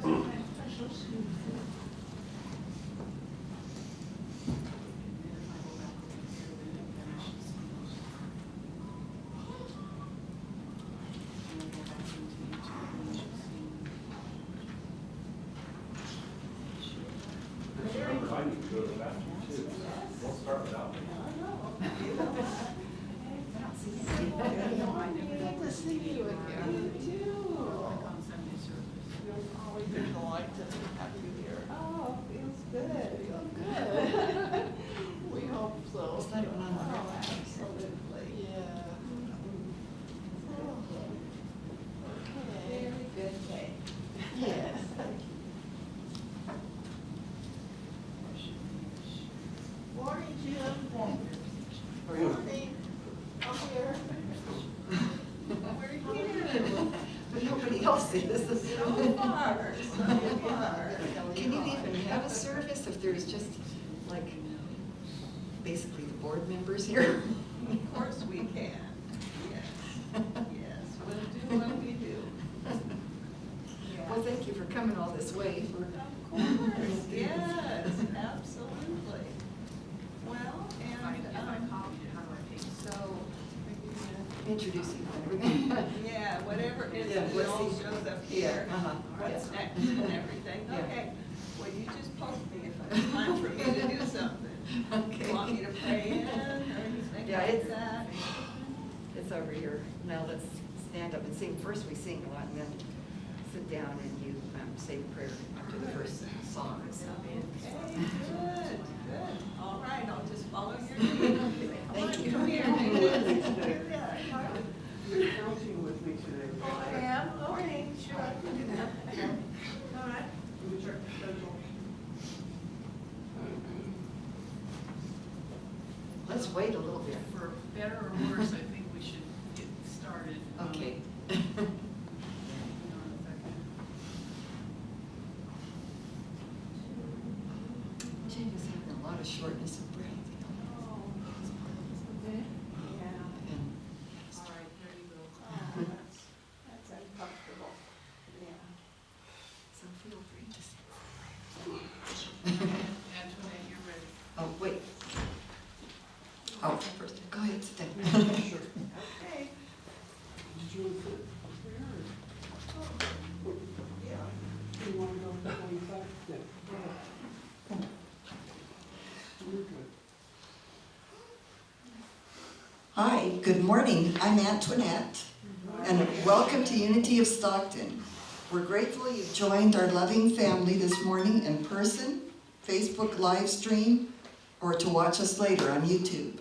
I need to go to the bathroom too. Don't start without me. Good to see you again. You too. We're always delighted to have you here. Oh, feels good. Feels good. We hope so. Is that one on the Oh, absolutely. Yeah. Okay. Very good day. Yes. Morning, Jim. Morning. I'm here. We're here. But nobody else is. So far, so far. Can you even have a service if there's just like basically the board members here? Of course we can. Yes. Yes, we'll do what we do. Well, thank you for coming all this way. Of course, yes, absolutely. Well, and, so, Introducing everything. yeah, whatever it is, Yeah, it let's all see. shows up here. Yeah, uh-huh, What's yeah. next and everything. Yeah. Okay, well, you just post me if it's time for me to do something. Okay. You want me to pray in or anything Yeah, like it's- that? It's over here. Now let's stand up and sing. First we sing a lot and then sit down and you say a prayer after the first song. Okay, good, good. All right, I'll just follow your lead. Thank you. Come here. You're counting with me today. Oh, I am? Okay, sure, I can do that. All right. Let's wait a little bit. For better or worse, I think we should get started. Okay. Jane is having a lot of shortness of breath. Yeah. And All right, there you go. Oh, that's uncomfortable. Yeah. so feel free to say. Antoinette, you're ready. Oh, wait. Oh, first, go ahead, sit down. Sure. Okay. Did you want to sit? Yeah. You want to go to 25? Yeah. Go ahead. You're good. Hi, good morning. I'm Antoinette, and welcome to Unity of Stockton. We're grateful you joined our loving family this morning in person, Facebook live stream, or to watch us later on YouTube.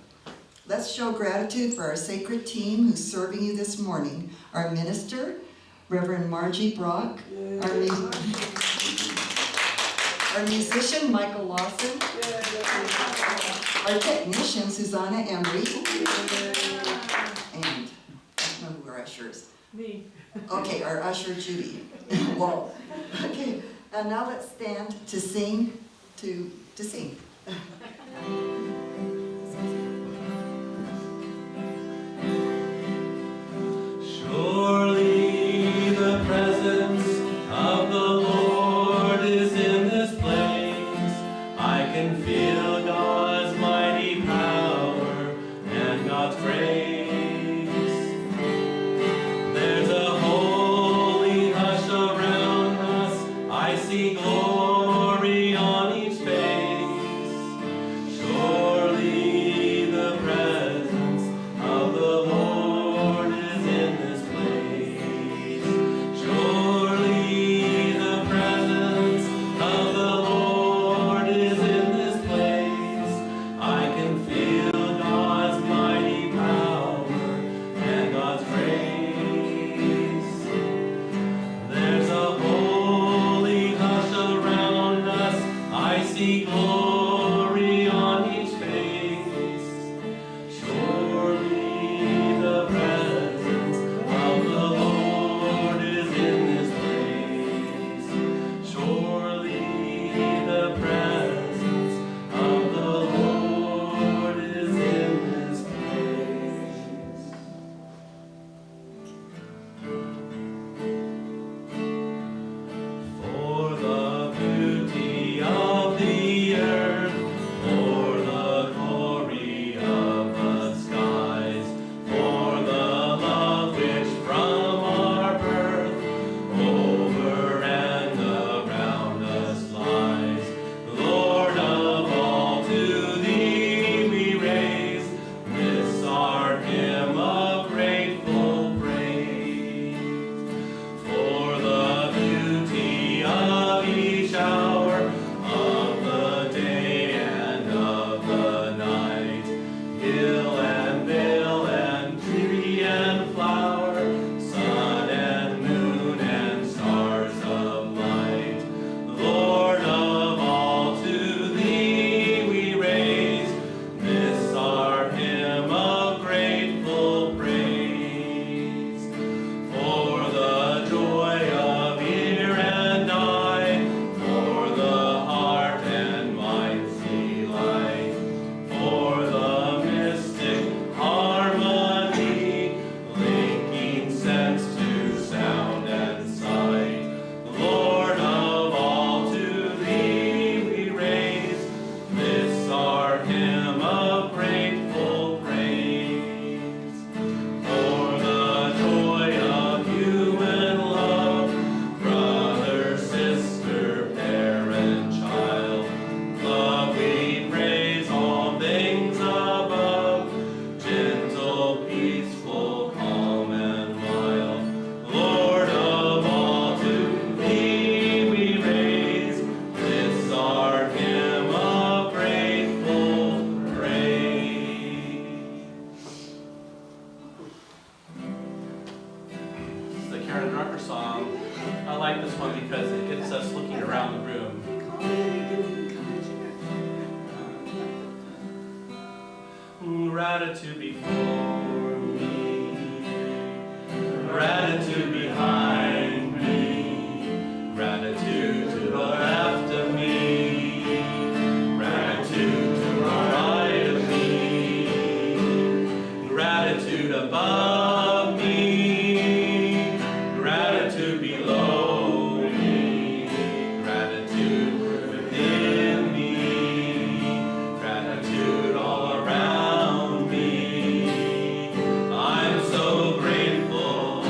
Let's show gratitude for our sacred team who's serving you this morning. Our minister, Reverend Margie Brach, our musician, Michael Lawson, our technician, Susanna Emery, and I don't know who our usher is. Me. Okay, our usher, Judy Wall. Okay, and now let's stand to sing, to sing. Surely the presence of the Lord is in this place. I can feel God's mighty power and God's grace. There's a holy hush around us. I see glory on each face. Surely the presence of the Lord is in this place. Surely the presence of the Lord is in this place. I can feel God's mighty power and God's grace. There's a holy hush around us. I see glory on each face. Surely the presence of the Lord is in this place. Surely the presence of the Lord is in this place. For because it gets us looking around the room. Gratitude before me, gratitude behind me, gratitude to the left of me, gratitude to the right of me, gratitude above me, gratitude below me, gratitude within me, gratitude all around me. I'm so grateful.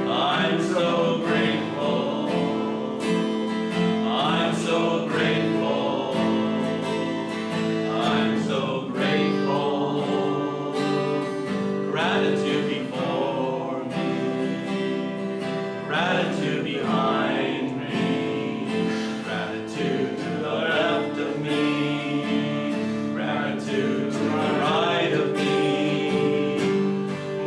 I'm so grateful. I'm so grateful. I'm so grateful. Gratitude before me, gratitude behind me, gratitude to the left of me, gratitude to the right of me,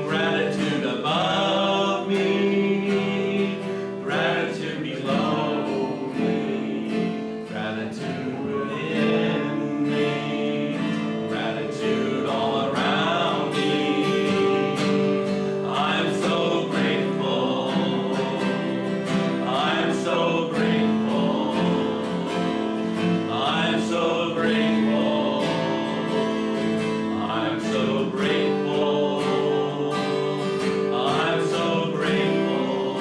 gratitude above me, gratitude below me, gratitude within me, gratitude all around me. I'm so grateful. I'm so grateful. I'm so grateful. I'm so grateful. I'm so grateful.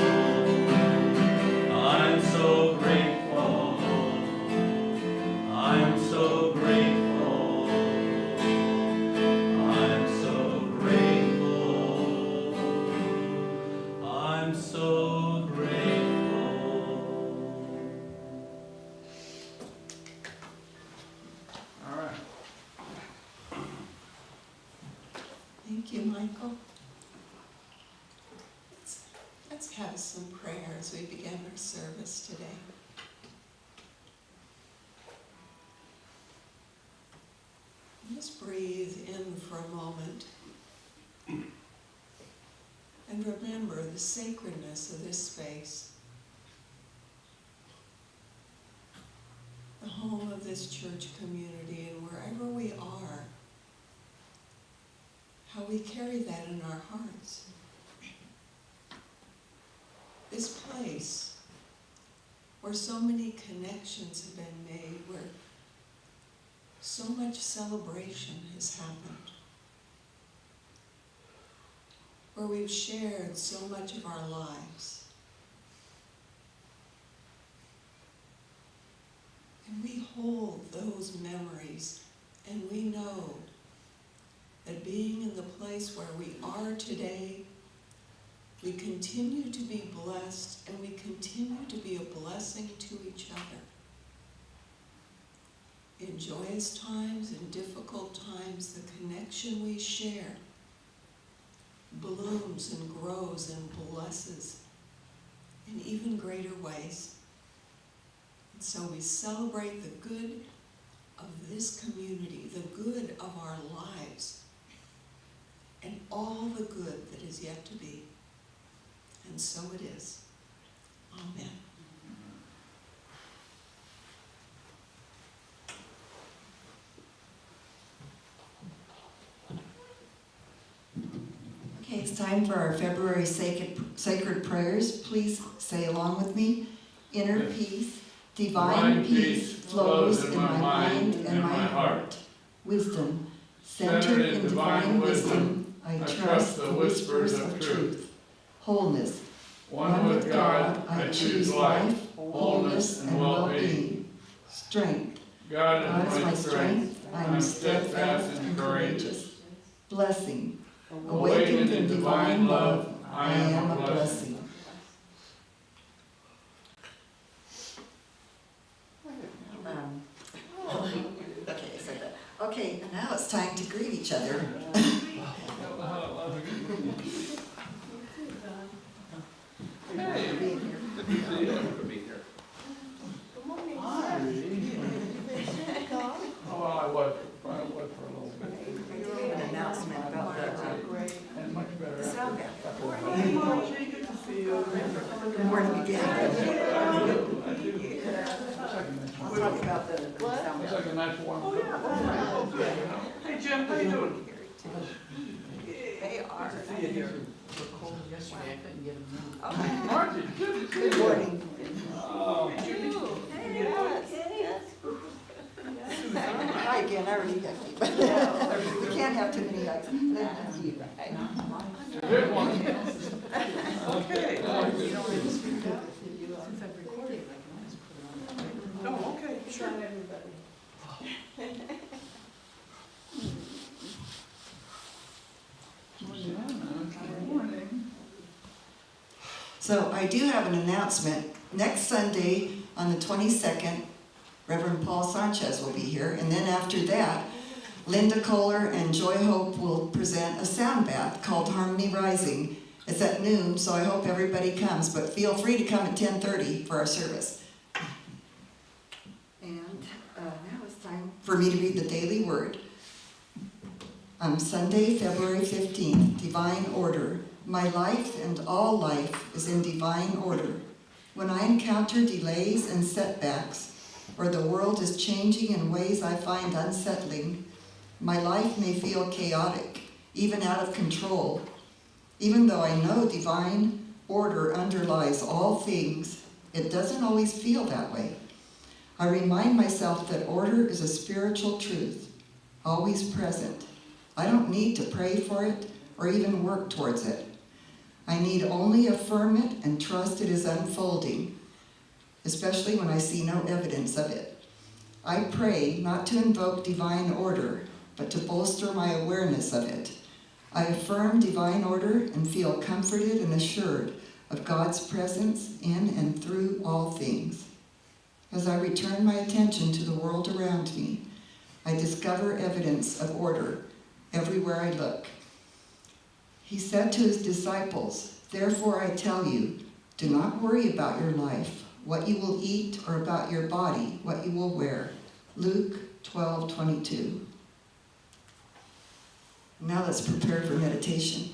I'm so grateful. I'm so grateful. I'm so grateful. I'm so grateful. All right. Thank you, Michael. Let's have some prayer as we begin our service today. Just breathe in for a moment and remember the sacredness of this space, the home of this church community, and wherever we are, how we carry that in our hearts. This place where so many connections have been made, where so much celebration has happened, where we've shared so much of our lives. And we hold those memories, and we know that being in the place where we are today, we continue to be blessed, and we continue to be a blessing to each other. In joyous times, in difficult times, the connection we share blooms and grows and blesses in even greater ways. And so we celebrate the good of this community, the good of our lives, and all the good that is yet to be. And so it is. Amen. Okay, it's time for our February sacred prayers. Please say along with me. Inner peace, divine peace flows in my mind and my heart. Wisdom, centered in divine wisdom, I trust the whispers of truth. Wholeness, one with God, I choose life, wholeness, and well-being. Strength, God is my strength, I am steadfast and courageous. Blessing, awakened in divine love, I am a blessing. Okay, so okay, now it's time to greet each other. Oh, I was for a little bit. An announcement about And much better. the sound. Margie, good to see you. Good morning again. We'll talk about the sound. Looks like a nice warm Oh, cup. yeah. Hey, Jim, how you doing? They are. Cold yesterday, I couldn't get them moved. Okay. Margie, good to see you. Good morning. Oh, Yes. Hi again, I already got you. We can't have too many hugs. That's you. Here's one. Okay. Since I've recorded, I can always put it on. Oh, okay, sure. Good morning. So I do have an announcement. Next Sunday, on the 22nd, Reverend Paul Sanchez will be here. And then after that, Linda Kohler and Joy Hope will present a sound bath called Harmony Rising. It's at noon, so I hope everybody comes. But feel free to come at 10:30 for our service. And now it's time for me to read the daily word. Sunday, February 15th, Divine Order. My life and all life is in divine order. When I encounter delays and setbacks, or the world is changing in ways I find unsettling, my life may feel chaotic, even out of control. Even though I know divine order underlies all things, it doesn't always feel that way. I remind myself that order is a spiritual truth, always present. I don't need to pray for it or even work towards it. I need only affirm it and trust it is unfolding, especially when I see no evidence of it. I pray not to invoke divine order, but to bolster my awareness of it. I affirm divine order and feel comforted and assured of God's presence in and through all things. As I return my attention to the world around me, I discover evidence of order everywhere I look. He said to his disciples, "Therefore I tell you, do not worry about your life, what you will eat, or about your body, what you will wear." Luke 12:22. Now let's prepare for meditation.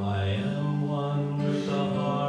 I am one with the heart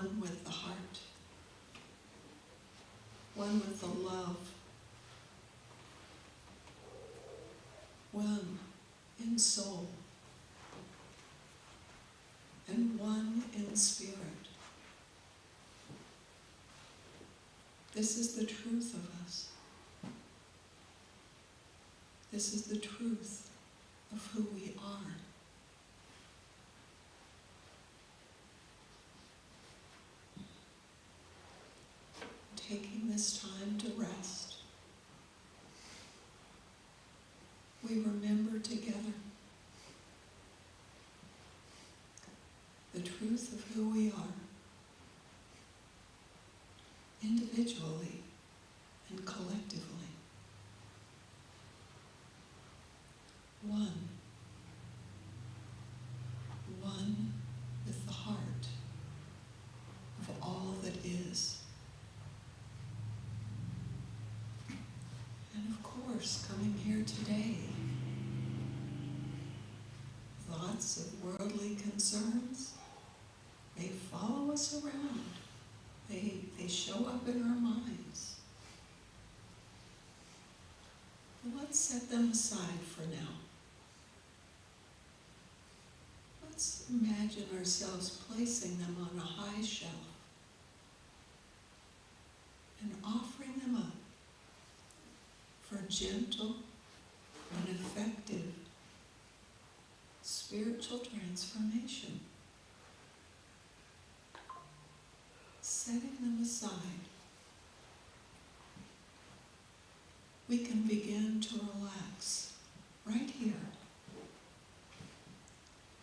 one with the heart, one with the love, one in soul, and one in spirit. This is the truth of us. This is the truth of who we are. Taking this time to rest, we remember together the truth of who we are, individually and collectively. One with the heart of all that is. And of course, coming here today, thoughts of worldly concerns, they follow us around. They show up in our minds. But let's set them aside for now. Let's imagine ourselves placing them on a high shelf and offering them up for gentle and effective spiritual transformation. Setting them aside, we can begin to relax right here,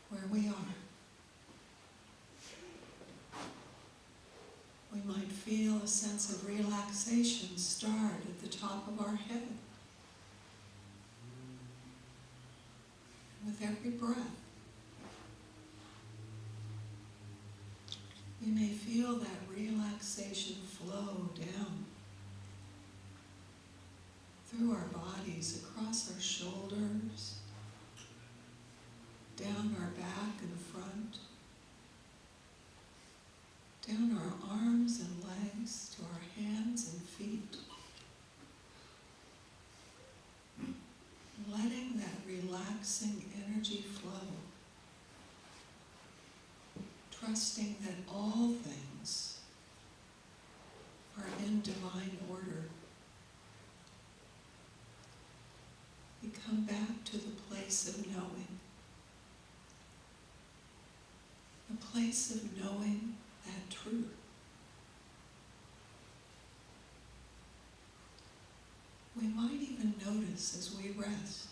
where we are. We might feel a sense of relaxation start at the top of our head. With every breath, we may feel that relaxation flow down through our bodies, across our shoulders, down our back and front, down our arms and legs to our hands and feet. Letting that relaxing energy flow. Trusting that all things are in divine order. We come back to the place of knowing. The place of knowing that truth. We might even notice as we rest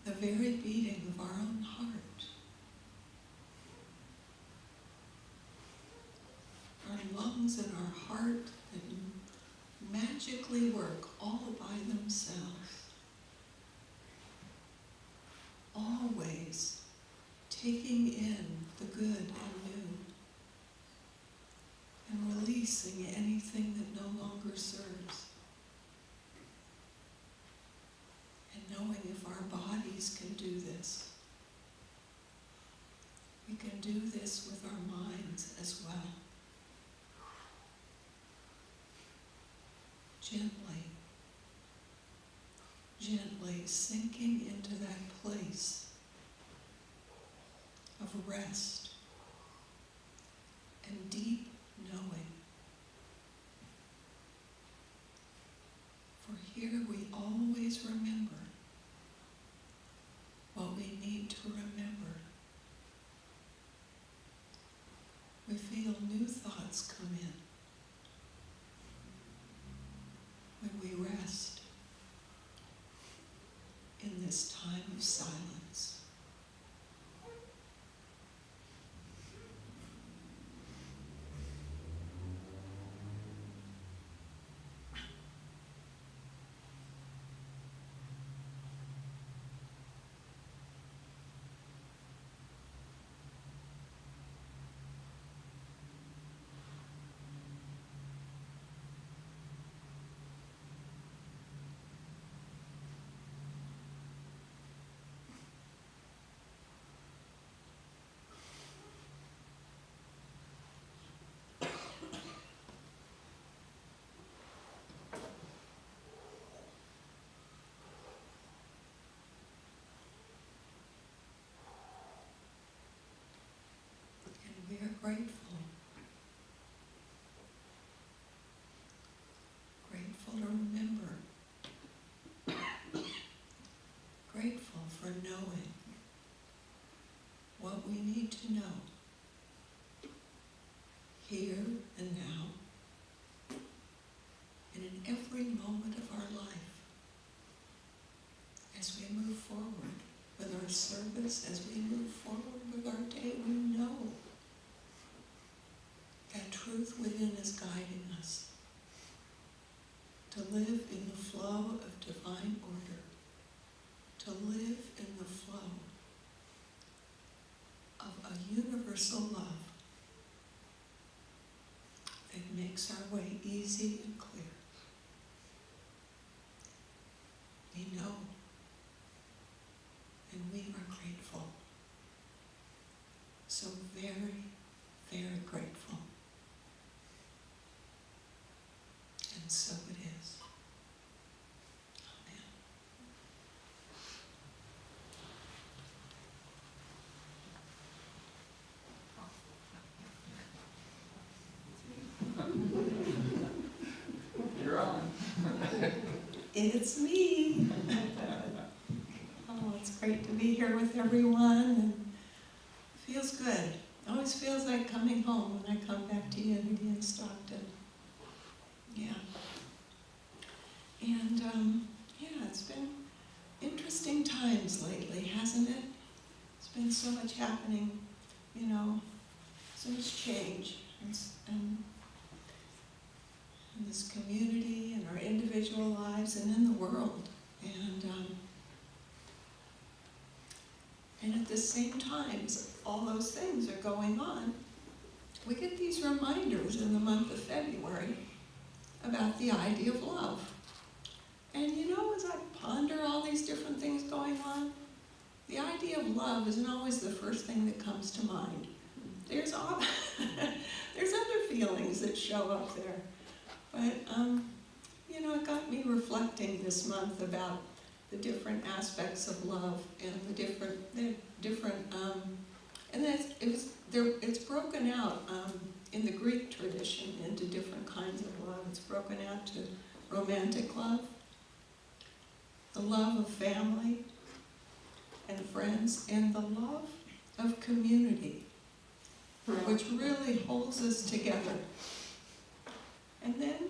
the very beating of our own heart. Our lungs and our heart that magically work all by themselves. Always taking in the good and new and releasing anything that no longer serves. And knowing if our bodies can do this, we can do this with our minds as well. Gently, gently sinking into that place of rest and deep knowing. For here we always remember what we need to remember. We feel new thoughts come in when we rest in this time of silence. knowing what we need to know here and now, and in every moment of our life. As we move forward with our service, as we move forward with our day, we know that truth within is guiding us to live in the flow of divine order, to live in the flow of a universal love that makes our way easy and clear. We know, and we are grateful. So very, very grateful. And so it is. You're on. It's me. Oh, it's great to be here with everyone, and it feels good. It always feels like coming home when I come back to Unity in Stockton. Yeah. And it's been interesting times lately, hasn't it? There's been so much happening, so much change and in this community, in our individual lives, and in the world. And at the same time, as all those things are going on, we get these reminders in the month of February about the idea of love. And as I ponder all these different things going on, the idea of love isn't always the first thing that comes to mind. There's other feelings that show up there. But, it got me reflecting this month about the different aspects of love and it's broken out in the Greek tradition into different kinds of love. It's broken out to romantic love, the love of family and friends, and the love of community, which really holds us together. And then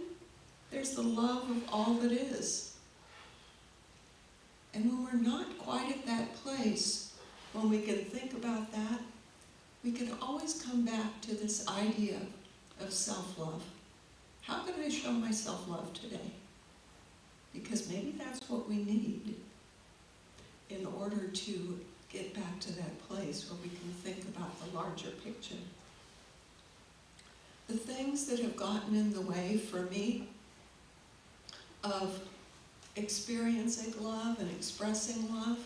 there's the love of all that is. And when we're not quite at that place, when we can think about that, we can always come back to this idea of self-love. How can I show my self-love today? Because maybe that's what we need in order to get back to that place where we can think about the larger picture. The things that have gotten in the way for me of experiencing love and expressing love,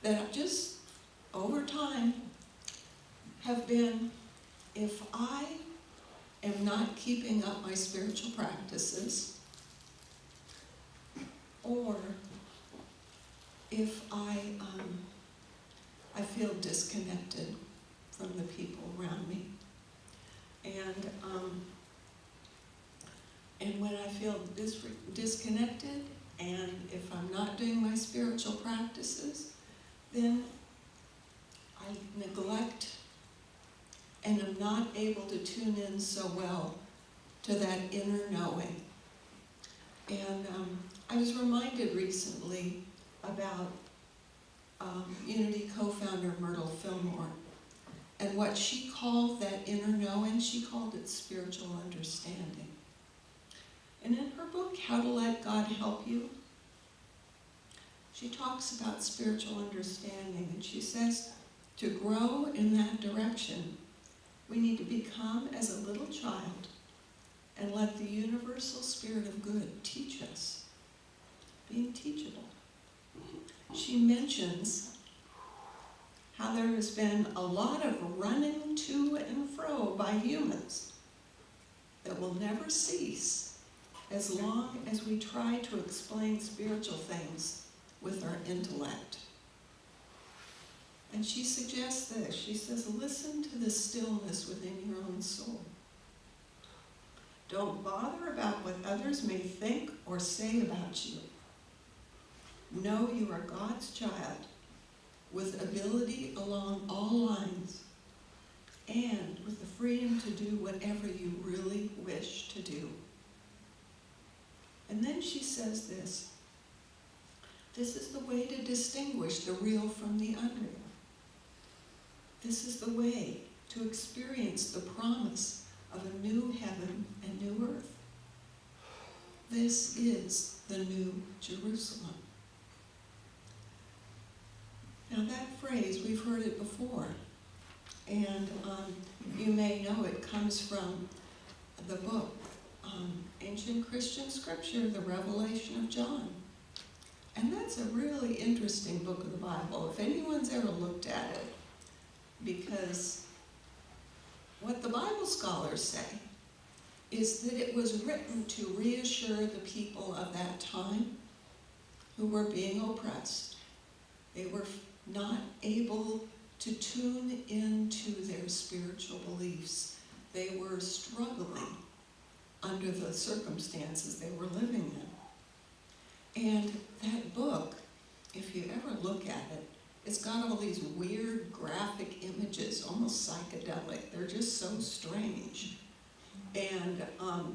that just over time have been, if I am not keeping up my spiritual practices, or if I feel disconnected from the people around me. And when I feel disconnected, and if I'm not doing my spiritual practices, then I neglect and am not able to tune in so well to that inner knowing. And I was reminded recently about Unity co-founder Myrtle Fillmore, and what she called that inner knowing, she called it spiritual understanding. And in her book, How to Let God Help You, she talks about spiritual understanding, and she says to grow in that direction, we need to become as a little child and let the universal spirit of good teach us, being teachable. She mentions how there has been a lot of running to and fro by humans that will never cease as long as we try to explain spiritual things with our intellect. And she suggests this. She says, listen to the stillness within your own soul. Don't bother about what others may think or say about you. Know you are God's child, with ability along all lines, and with the freedom to do whatever you really wish to do. And then she says this: this is the way to distinguish the real from the unreal. This is the way to experience the promise of a new heaven and new earth. This is the New Jerusalem. Now that phrase, we've heard it before, and you may know it comes from the book, Ancient Christian Scripture, the Revelation of John. And that's a really interesting book of the Bible, if anyone's ever looked at it, because what the Bible scholars say is that it was written to reassure the people of that time who were being oppressed. They were not able to tune into their spiritual beliefs. They were struggling under the circumstances they were living in. And that book, if you ever look at it, it's got all these weird graphic images, almost psychedelic. They're just so strange. And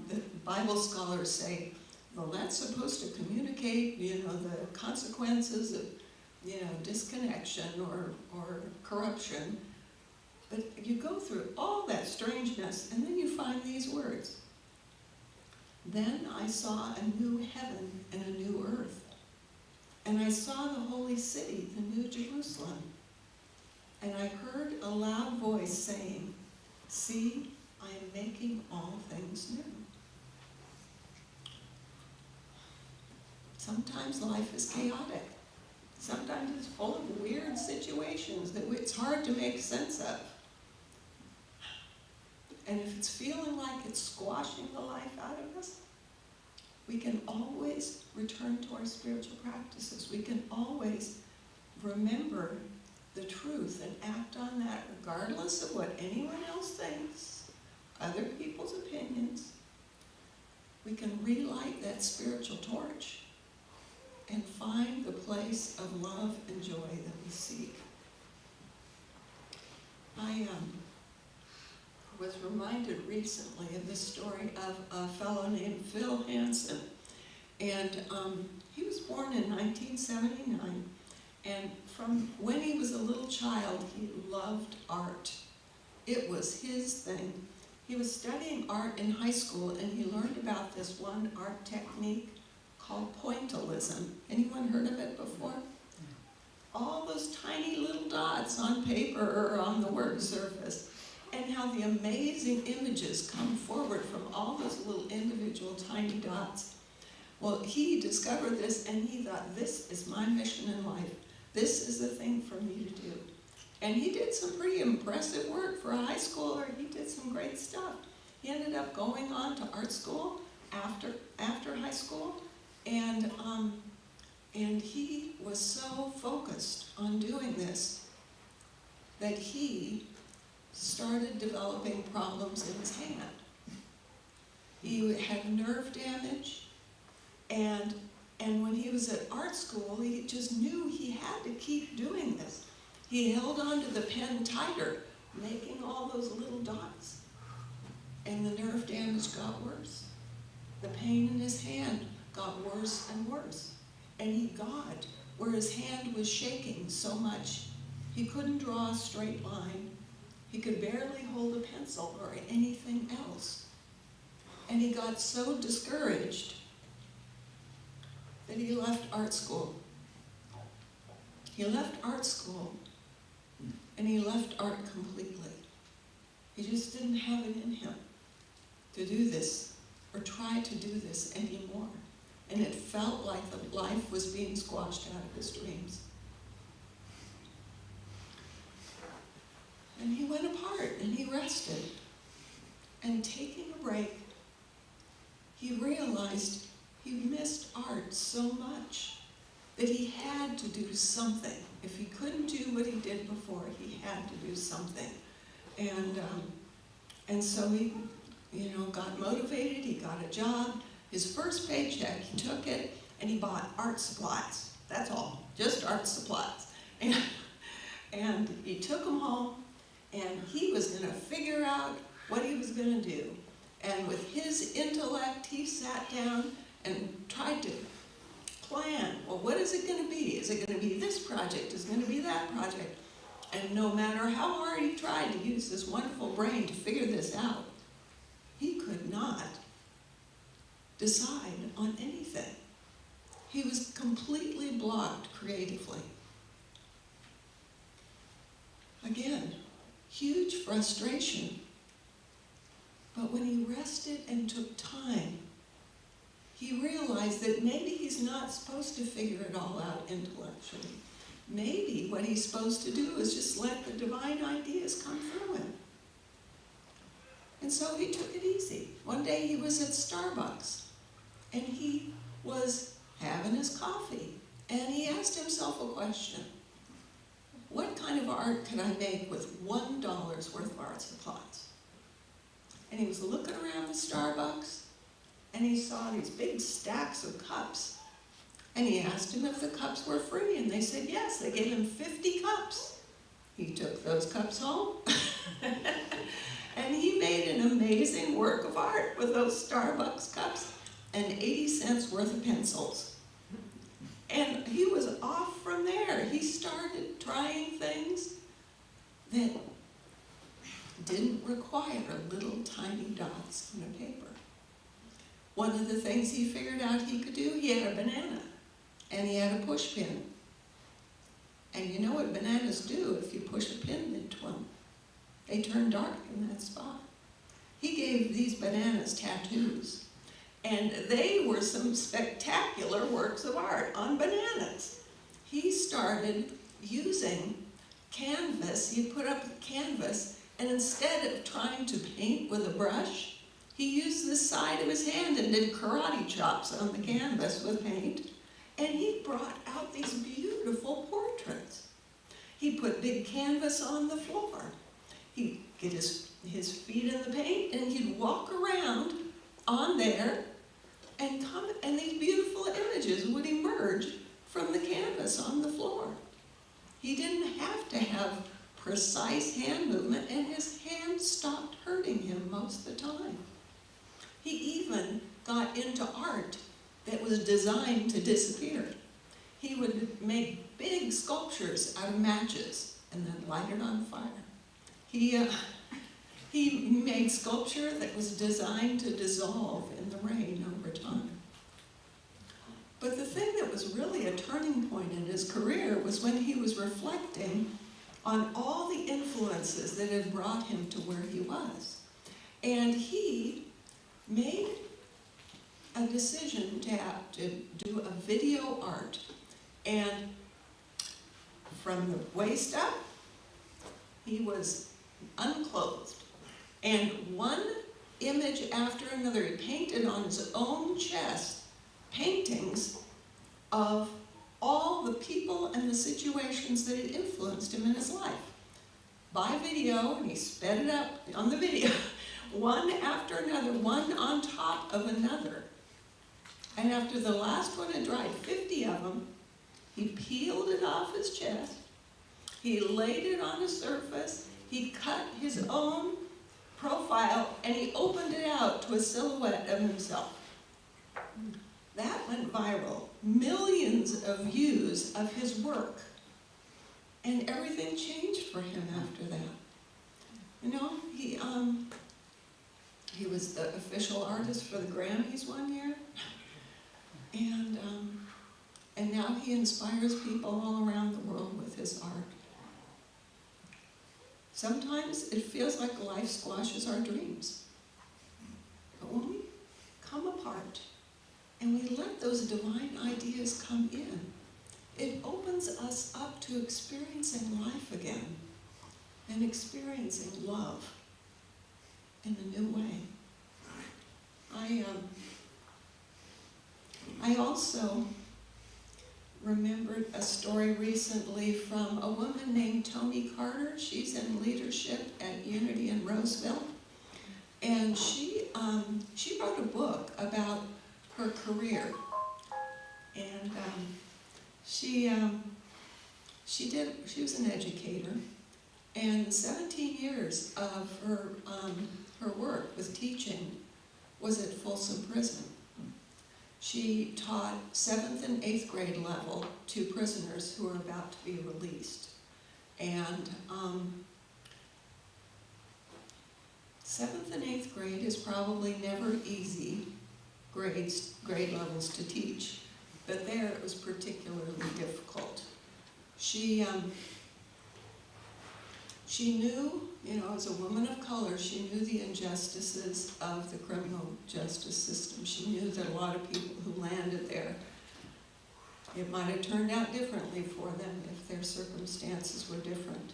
the Bible scholars say, well, that's supposed to communicate, the consequences of, disconnection or corruption. But you go through all that strangeness, and then you find these words. Then I saw a new heaven and a new earth. And I saw the holy city, the New Jerusalem. And I heard a loud voice saying, see, I am making all things new. Sometimes life is chaotic. Sometimes it's full of weird situations that it's hard to make sense of. And if it's feeling like it's squashing the life out of us, we can always return to our spiritual practices. We can always remember the truth and act on that regardless of what anyone else thinks, other people's opinions. We can relight that spiritual torch and find the place of love and joy that we seek. I was reminded recently of the story of a fellow named Phil Hansen. And he was born in 1979. And from when he was a little child, he loved art. It was his thing. He was studying art in high school, and he learned about this one art technique called pointillism. Anyone heard of it before? All those tiny little dots on paper or on the work surface, and how the amazing images come forward from all those little individual tiny dots. Well, he discovered this, and he thought, this is my mission in life. This is the thing for me to do. And he did some pretty impressive work for a high schooler. He did some great stuff. He ended up going on to art school after high school, and he was so focused on doing this that he started developing problems in his hand. He had nerve damage, and when he was at art school, he just knew he had to keep doing this. He held on to the pen tighter, making all those little dots, and the nerve damage got worse. The pain in his hand got worse and worse, and he got where his hand was shaking so much he couldn't draw a straight line. He could barely hold a pencil or anything else. And he got so discouraged that he left art school. He left art school, and he left art completely. He just didn't have it in him to do this or try to do this anymore. And it felt like the life was being squashed out of his dreams. And he went apart, and he rested. And taking a break, he realized he missed art so much that he had to do something. If he couldn't do what he did before, he had to do something. And so he, got motivated. He got a job. His first paycheck, he took it, and he bought art supplies. That's all, just art supplies. And he took them home, and he was gonna figure out what he was gonna do. And with his intellect, he sat down and tried to plan, well, what is it gonna be? Is it gonna be this project? Is it gonna be that project? And no matter how hard he tried to use his wonderful brain to figure this out, he could not decide on anything. He was completely blocked creatively. Again, huge frustration. But when he rested and took time, he realized that maybe he's not supposed to figure it all out intellectually. Maybe what he's supposed to do is just let the divine ideas come through him. And so he took it easy. One day he was at Starbucks, and he was having his coffee, and he asked himself a question. What kind of art can I make with $1 worth of art supplies? And he was looking around the Starbucks, and he saw these big stacks of cups. And he asked him if the cups were free, and they said yes. They gave him 50 cups. He took those cups home, and he made an amazing work of art with those Starbucks cups and 80 cents worth of pencils. And he was off from there. He started trying things that didn't require little tiny dots on a paper. One of the things he figured out he could do, he had a banana, and he had a push pin. And you know what bananas do if you push a pin into them? They turn dark in that spot. He gave these bananas tattoos, and they were some spectacular works of art on bananas. He started using canvas. He put up a canvas, and instead of trying to paint with a brush, he used the side of his hand and did karate chops on the canvas with paint. And he brought out these beautiful portraits. He put big canvas on the floor. He'd get his feet in the paint, and he'd walk around on there, and these beautiful images would emerge from the canvas on the floor. He didn't have to have precise hand movement, and his hands stopped hurting him most of the time. He even got into art that was designed to disappear. He would make big sculptures out of matches and then light it on fire. He made sculpture that was designed to dissolve in the rain over time. But the thing that was really a turning point in his career was when he was reflecting on all the influences that had brought him to where he was. And he made a decision to have to do a video art. And from the waist up, he was unclothed. And one image after another, he painted on his own chest paintings of all the people and the situations that had influenced him in his life. By video, and he sped it up on the video, one after another, one on top of another. And after the last one had dried, 50 of them, he peeled it off his chest, he laid it on a surface, he cut his own profile, and he opened it out to a silhouette of himself. That went viral. Millions of views of his work. And everything changed for him after that. You know, he was the official artist for the Grammys one year. And now he inspires people all around the world with his art. Sometimes it feels like life squashes our dreams. But when we come apart and we let those divine ideas come in, it opens us up to experiencing life again and experiencing love in a new way. I also remembered a story recently from a woman named Tony Carter. She's in leadership at Unity in Roseville. And she wrote a book about her career. And she she was an educator, and 17 years of her work with teaching was at Folsom Prison. She taught 7th and 8th grade level to prisoners who were about to be released. And 7th and 8th grade is probably never easy grade levels to teach, but there it was particularly difficult. She knew, as a woman of color, she knew the injustices of the criminal justice system. She knew that a lot of people who landed there, it might have turned out differently for them if their circumstances were different.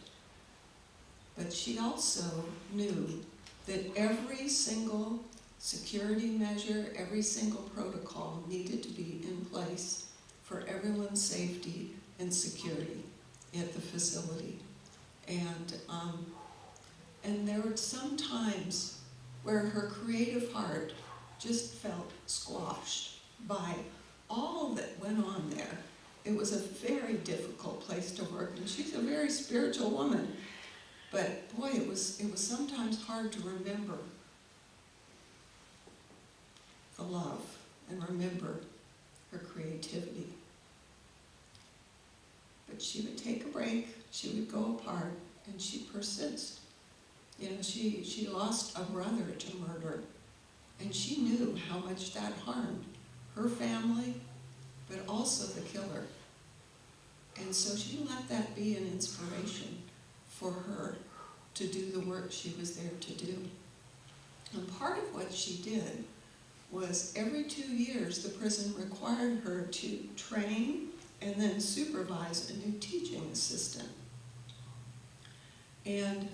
But she also knew that every single security measure, every single protocol needed to be in place for everyone's safety and security at the facility. And there were some times where her creative heart just felt squashed by all that went on there. It was a very difficult place to work, and she's a very spiritual woman. But boy, it was sometimes hard to remember the love and remember her creativity. But she would take a break, she would go apart, and she'd persist. She lost a brother to murder, and she knew how much that harmed her family, but also the killer. And so she let that be an inspiration for her to do the work she was there to do. And part of what she did was every 2 years the prison required her to train and then supervise a new teaching assistant. And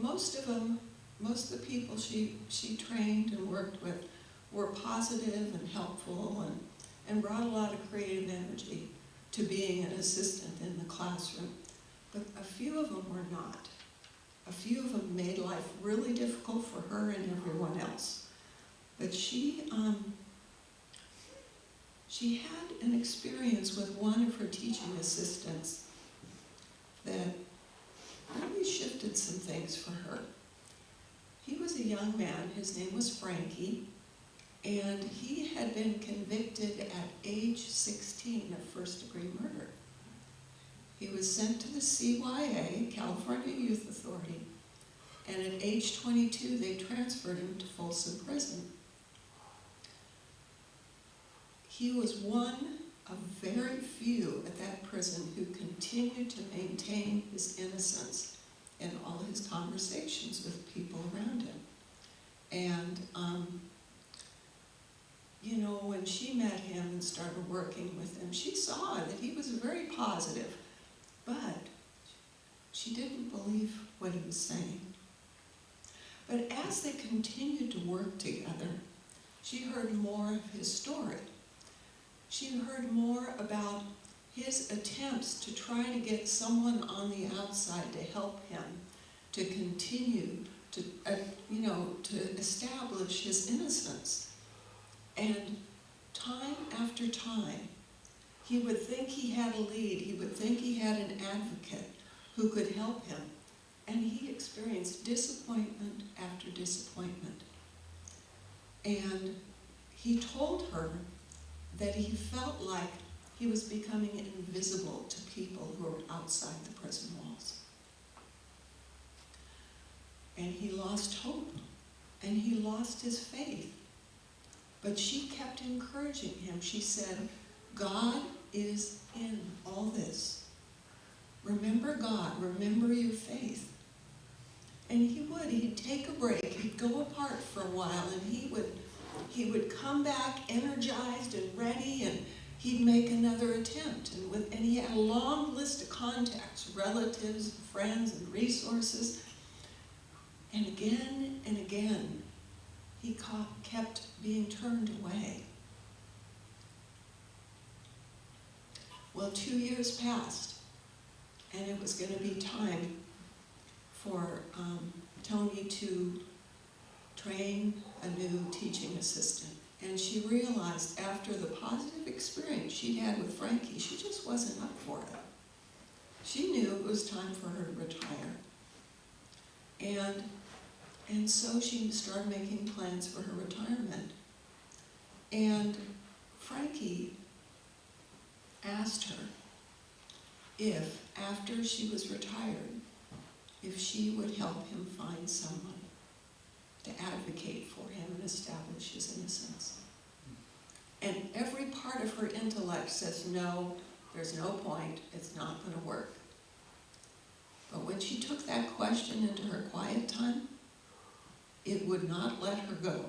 most of the people she trained and worked with were positive and helpful and brought a lot of creative energy to being an assistant in the classroom. But a few of them were not. A few of them made life really difficult for her and everyone else. But she had an experience with one of her teaching assistants that really shifted some things for her. He was a young man, his name was Frankie, and he had been convicted at age 16 of first-degree murder. He was sent to the CYA, California Youth Authority, and at age 22 they transferred him to Folsom Prison. He was one of very few at that prison who continued to maintain his innocence in all his conversations with people around him. And when she met him and started working with him, she saw that he was very positive, but she didn't believe what he was saying. But as they continued to work together, she heard more of his story. She heard more about his attempts to try to get someone on the outside to help him to continue to establish his innocence. And time after time, he would think he had a lead, he would think he had an advocate who could help him, and he experienced disappointment after disappointment. And he told her that he felt like he was becoming invisible to people who were outside the prison walls. And he lost hope, and he lost his faith. But she kept encouraging him. She said, God is in all this. Remember God, remember your faith. And he'd take a break, he'd go apart for a while, and he would come back energized and ready, and he'd make another attempt. And he had a long list of contacts, relatives, friends, and resources. And again, he kept being turned away. Well, 2 years passed, and it was going to be time for Tony to train a new teaching assistant. And she realized after the positive experience she'd had with Frankie, she just wasn't up for it. she knew it was time for her to retire. And so she started making plans for her retirement. And Frankie asked her if, after she was retired, if she would help him find someone to advocate for him and establish his innocence. And every part of her intellect says, no, there's no point, it's not going to work. But when she took that question into her quiet time, it would not let her go.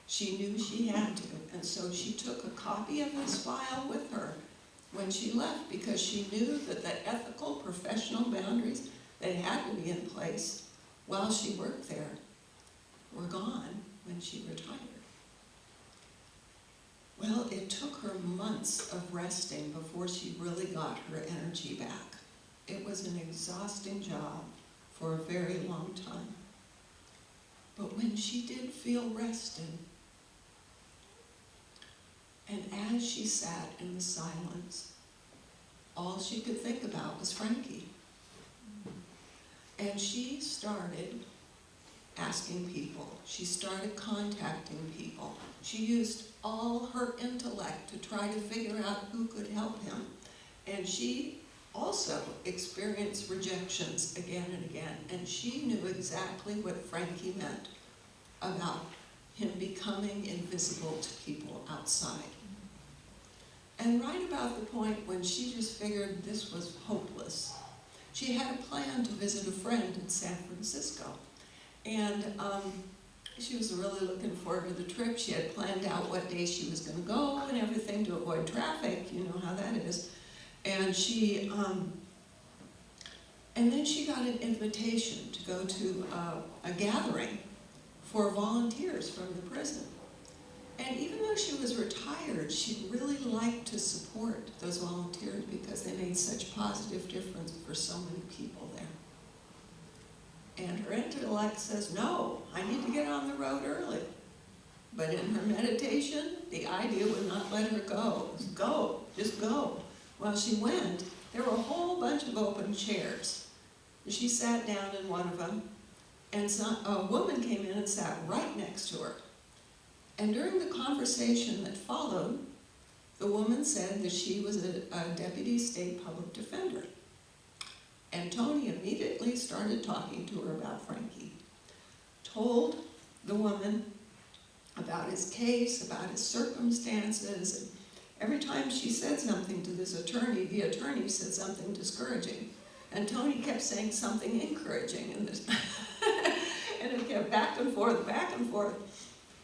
She knew she had to, and so she took a copy of his file with her when she left, because she knew that the ethical, professional boundaries that had to be in place while she worked there were gone when she retired. Well, it took her months of resting before she really got her energy back. It was an exhausting job for a very long time. But when she did feel rested, and as she sat in the silence, all she could think about was Frankie. And she started asking people. She started contacting people. She used all her intellect to try to figure out who could help him. And she also experienced rejections again and again. And she knew exactly what Frankie meant about him becoming invisible to people outside. And right about the point when she just figured this was hopeless, she had a plan to visit a friend in San Francisco. And she was really looking forward to the trip. She had planned out what day she was going to go and everything to avoid traffic. You know how that is. And she, and then she got an invitation to go to a gathering for volunteers from the prison. And even though she was retired, she really liked to support those volunteers because they made such positive difference for so many people there. And her intellect says, no, I need to get on the road early. But in her meditation, the idea would not let her go. It was go, just go. Well, she went. There were a whole bunch of open chairs. She sat down in one of them, and a woman came in and sat right next to her. And during the conversation that followed, the woman said that she was a deputy state public defender. And Tony immediately started talking to her about Frankie. Told the woman about his case, about his circumstances. And every time she said something to this attorney, the attorney said something discouraging. And Tony kept saying something encouraging. And it kept back and forth, back and forth.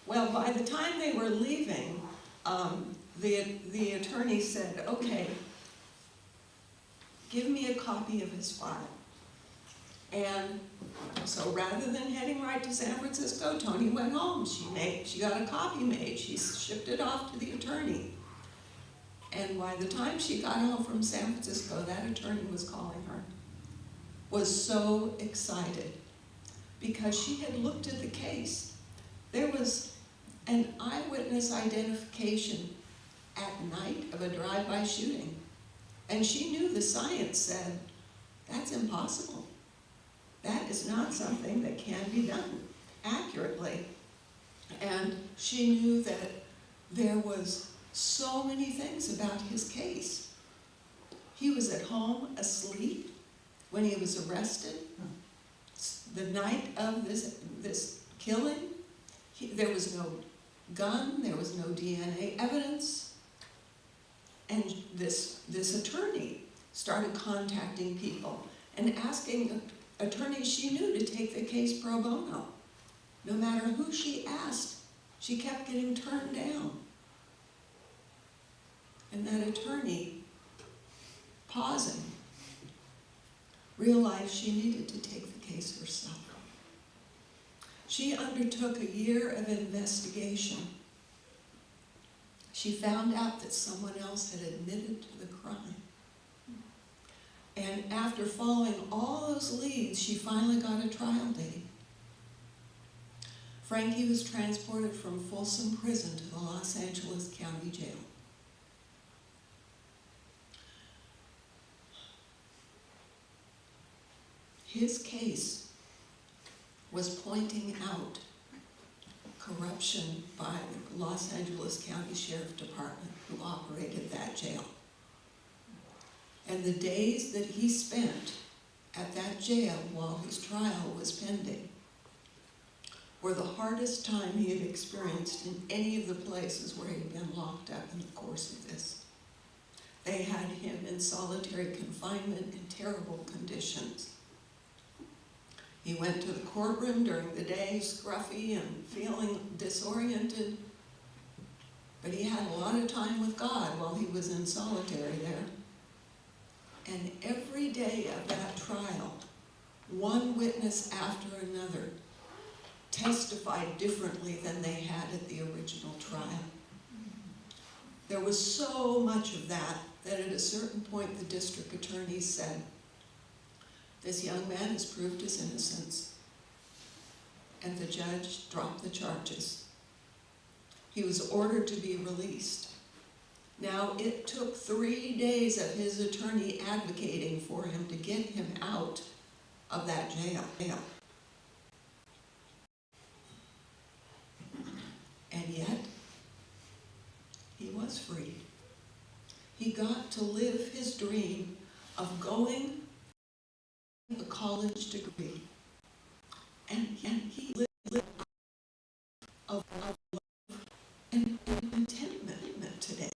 Well, by the time they were leaving, the attorney said, okay, give me a copy of his file. And so rather than heading right to San Francisco, Tony went home. She got a copy made. She shipped it off to the attorney. And by the time she got home from San Francisco, that attorney was calling her, was so excited because she had looked at the case. There was an eyewitness identification at night of a drive-by shooting. And she knew the science said, that's impossible. That is not something that can be done accurately. And she knew that there was so many things about his case. He was at home asleep when he was arrested. The night of this killing, there was no gun, there was no DNA evidence. And this attorney started contacting people and asking attorneys she knew to take the case pro bono. No matter who she asked, she kept getting turned down. And that attorney, pausing, realized she needed to take the case herself. She undertook a year of investigation. She found out that someone else had admitted to the crime. And after following all those leads, she finally got a trial date. Frankie was transported from Folsom Prison to the Los Angeles County Jail. His case was pointing out corruption by the Los Angeles County Sheriff Department who operated that jail. And the days that he spent at that jail while his trial was pending were the hardest time he had experienced in any of the places where he'd been locked up in the course of this. They had him in solitary confinement in terrible conditions. He went to the courtroom during the day, scruffy and feeling disoriented, but he had a lot of time with God while he was in solitary there. And every day of that trial, one witness after another testified differently than they had at the original trial. There was so much of that at a certain point the district attorney said, "This young man has proved his innocence." And the judge dropped the charges. He was ordered to be released. Now, it took 3 days of his attorney advocating for him to get him out of that jail. And yet, he was freed. He got to live his dream of going a college degree. And he lived of love and contentment today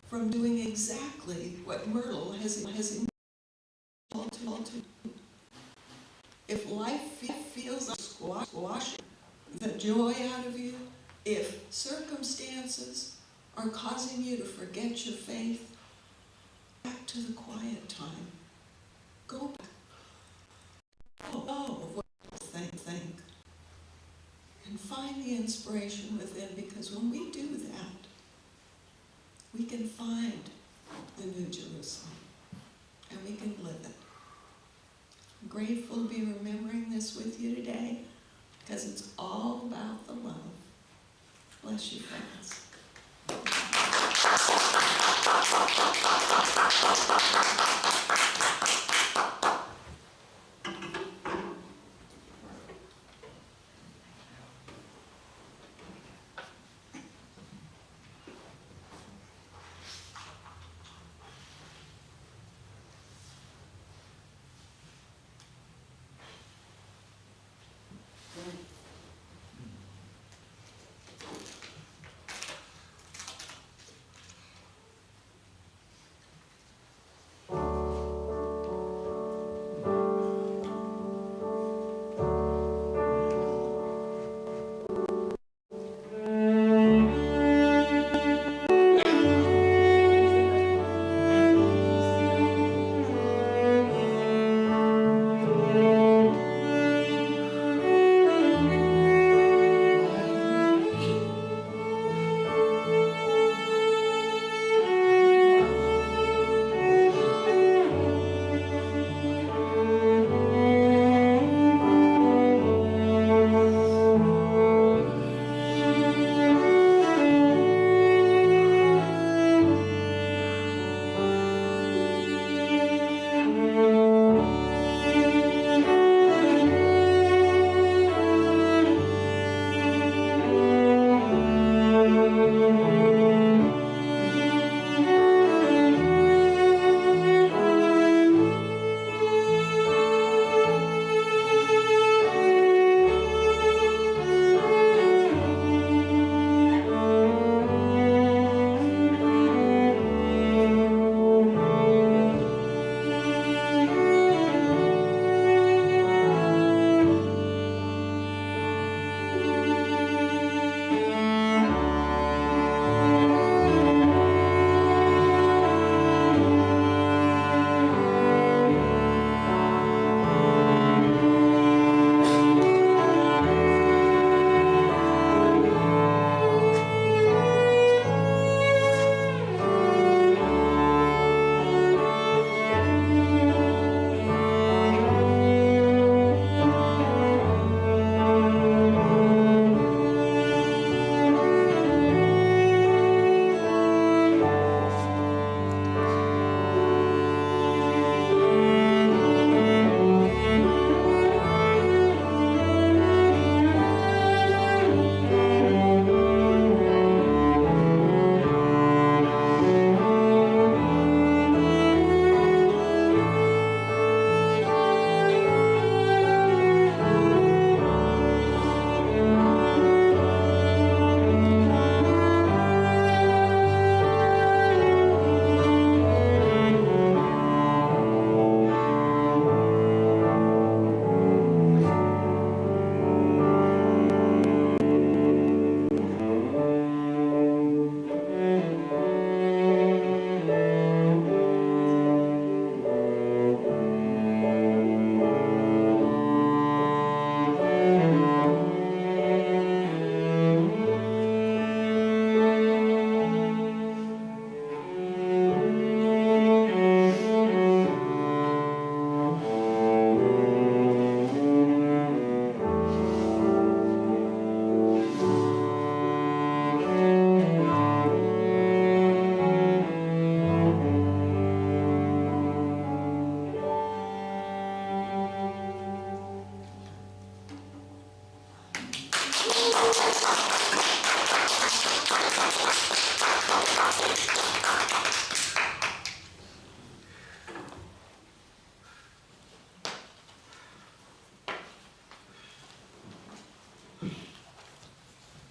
from doing exactly what Myrtle has called to do. If life feels like squashing the joy out of you, if circumstances are causing you to forget your faith, back to the quiet time. Go back. Oh, what you think. And find the inspiration within, because when we do that, we can find the New Jerusalem and we can live it. I'm grateful to be remembering this with you today because it's all about the love. Bless you, friends.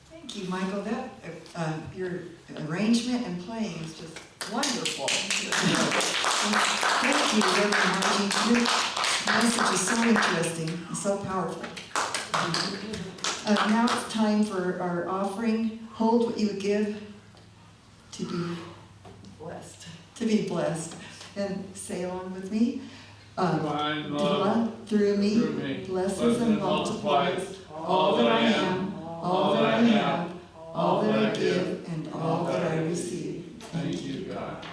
Thank you, Michael. That your arrangement and playing is just wonderful. Thank you, Reverend Margie. Your message is so interesting and so powerful. Now it's time for our offering. Hold what you would give to be Blessed. to be blessed. And say along with me. Divine love through me, through me blesses and multiplies all that I am, all that I have, all that I give, and all that I receive. Thank you, God.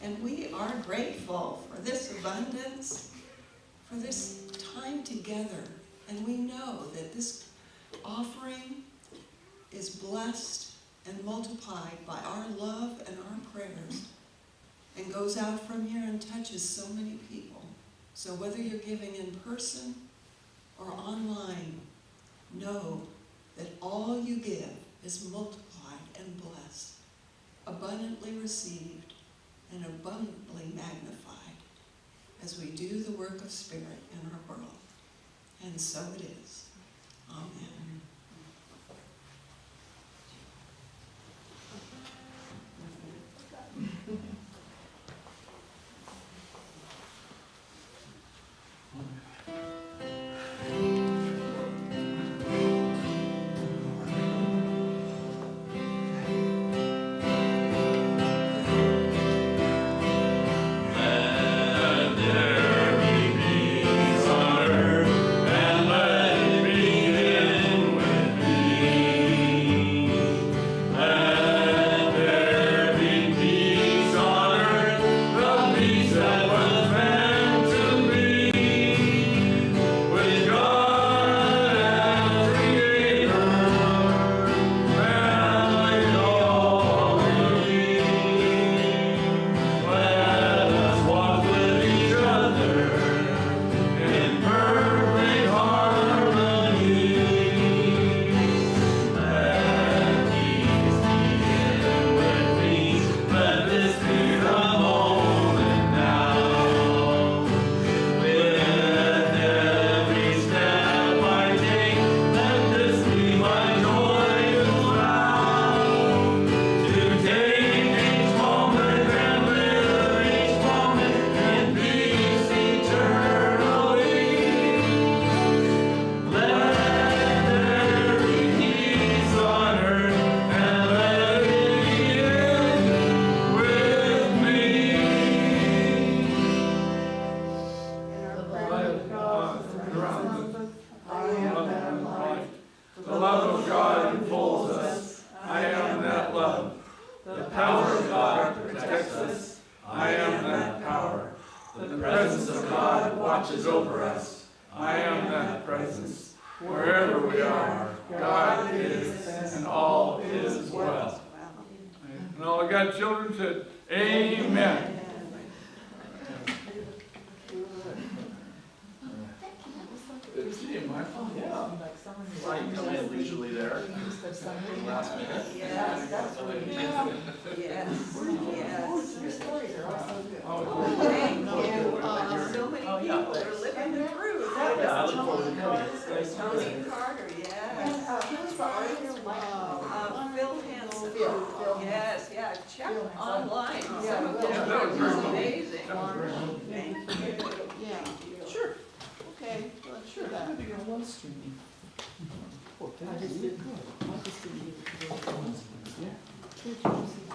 And we are grateful for this abundance, for this time together. And we know that this offering is blessed and multiplied by our love and our prayers, and goes out from here and touches so many people. So whether you're giving in person or online, know that all you give is multiplied and blessed, abundantly received, and abundantly magnified as we do the work of Spirit in our world. And so it is. Amen.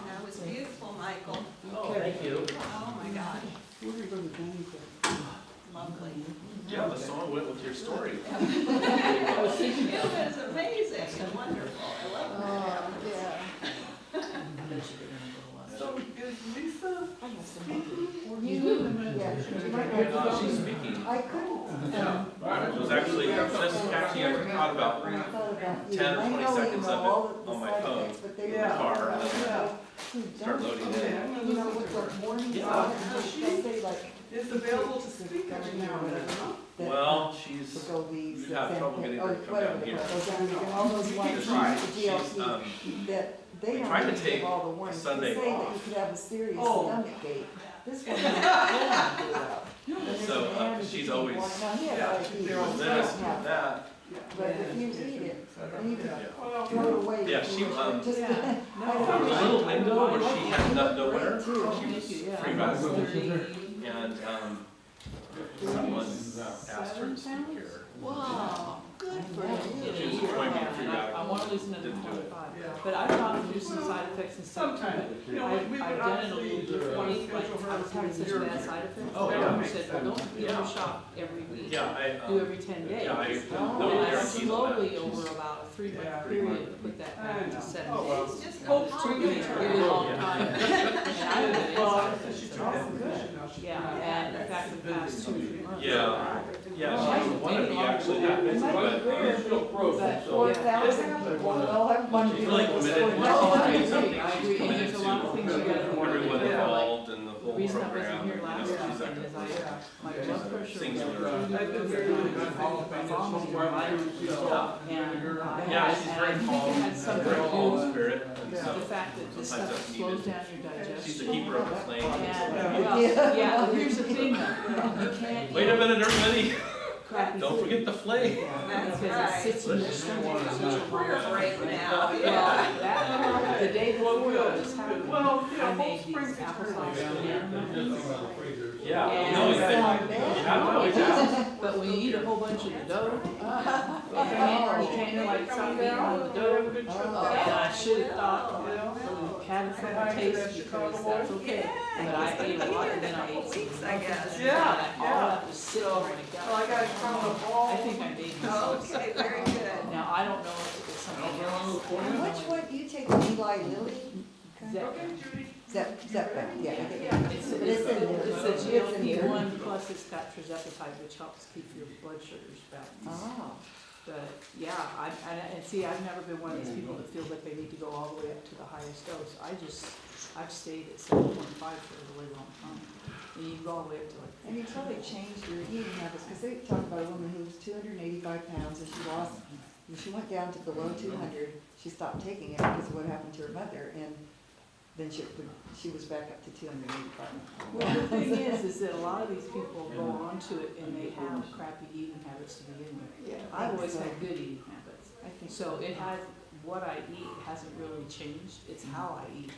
That was beautiful, Michael. Oh, thank you. Oh my God. Lovely. Yeah, the song went with your story. It was amazing and wonderful. I love it. So is Lisa speaking she's speaking. I couldn't. It was actually just catching. I caught about 10 or 20 seconds of it on my phone in the car, and then start loading in. You know, with the morning, Yeah. they say like. It's available to speak every now and then, huh? that, Well, she's, Go leaves. you have trouble getting her to come down here. Those and all those ones, She's, the GLP, that they we don't tried to even take give all the warnings. They Sunday say that off. you could have a serious Oh. stomach ache. This one, they don't do that. And there's So, an ad she's that always- people want- now, he had Yeah, diabetes, they're doing all this, yeah. doing that. But if you eat it, and you can Well, throw it away. Yeah, if she, you wish. Just- Yeah. I There don't was a know. little window where she had no Great, winner. too. She was Yeah. free radicals. 30. And, someone asked her to speak here. Wow, good for Yeah. you. She was going to be free I want to listen to the Didn't do it. 25, Yeah. but I've gone through some side effects and stuff. Sometimes, you know, I've we would done it a obviously little differently, like I was having such bad side effects. Oh, The yeah. doctor said, well, don't give her a shot every week. Yeah, Do every 10 days. yeah, I, Oh. no And I guarantees on slowly, that. over about a 3-month Yeah. period, put that back to 7 Oh, well. days. Just That was hope really, really long Yeah. time. And I haven't had any Well, side effects she's at trying all. to position now. She's Yeah, trying to- and in fact, the past 2 or 3 months. Yeah, yeah, she doesn't want to be actually that busy, but But, 4,000 people, they'll have one. she's really committed. Oh, Once I she's doing agree. something, I she's agree, and committed there's a lot of things you gotta to everyone do. involved in the The whole reason I wasn't program. here last She's weekend like, is my blood pressure Things was that are- I've been very good at vomiting, right? And, yeah, she's very and I calm, think it had something very to calm do spirit, and with the so fact that this sometimes stuff that's slows needed. down your digestion. She's the keeper of the flame. And, well, yeah, but here's the thing though, you can't Wait a minute, everybody, crappy don't food. forget the flame. Because it sits in your stomach for such a long time. Right now, Well, yeah. that, the day before this happened, Well, you know, I Hope made Springs these is applesauce pretty banana. Yeah, And- no, you have to always ask. But when you eat a whole bunch of the dough, and you can't like stop eating all the dough. And I should have thought, had a funny taste because that's okay. But I ate a lot and then I ate some. I guess. And Yeah, I all have to sit on my Well, I got it from the gut. ball. I think I made myself. Okay, very good. Now, I don't know if it's something else. And which one do you take, Eli Lilly? That- Okay, Judy. Zepbound, yeah. I think It's But it's in there. it's a It's in there. GLP-1 plus it's got tirzepatide, which helps keep your blood sugars balanced. Oh, But, yeah, and see, I've never been one of these people that feels like they need to go all the way up to the highest dose. I've stayed at 7.5 for a really long time. And you can go all the way up to like. and you totally changed your eating habits, because they talk about a woman who was 285 pounds and she went down to below 200, she stopped taking it because of what happened to her mother, and then she was back up to 285. Well, the thing is that a lot of these people go onto it and they have crappy eating habits to begin with. Yeah, I've always so. had good eating habits. I think So it has, what I eat hasn't really changed, it's how I eat.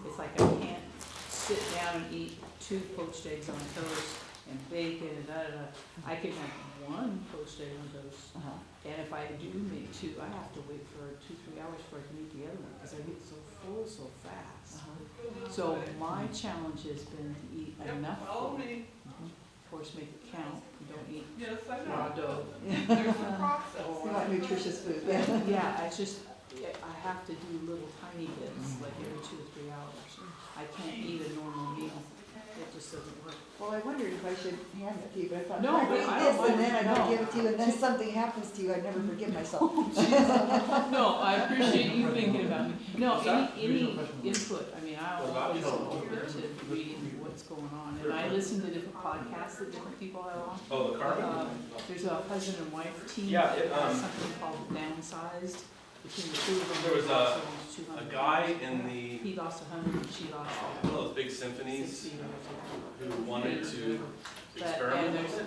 It's like I can't sit down and eat 2 poached eggs on toast and bacon and da-da-da. I can have 1 poached egg on toast, Uh-huh. and if I do make 2, I have to wait for 2-3 hours before I can eat the other one, because I get so full so fast. Uh-huh. So my challenge has been to eat enough Follow food. me. Of course, make it count, you don't eat Yes, I raw know. dough. There's a process. You want nutritious food, yeah. Yeah, I just, I have to do little tiny bits, like every 2 or 3 hours. I can't eat a normal meal, it just doesn't work. Well, I wondered if I should hand it to you, but I thought, No, if I but eat I this don't and then I mind. don't No. give it to you, and then something happens to you, I'd never forgive myself. No, I appreciate you thinking about me. No, any input, I mean, I'm always open to reading what's going on. And I listen to different podcasts that different people have on. Oh, the carbon? There's a husband and wife team Yeah, that it, has something called Downsized. Between the 2 of them, There was they lost almost A 200 guy pounds. in the, He lost 100 and she lost one of those big symphonies 60 or something. who wanted to And experiment. there's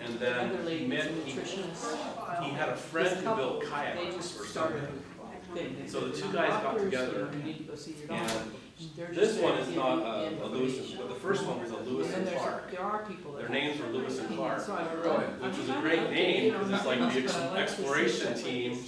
And another then lady he that's a met, nutritionist. he had a friend This who couple, built they kayaks just or started something. a thing. They So the said, two guys got "Doctors, together, you know, you need to go see your doctor." And They're just this there one to is give not you a Lewis, information. but the first one was a Lewis And and then Clark. there are people that. Their names were Lewis and Clark, So I wrote, which is a great name, because it's like the exploration team,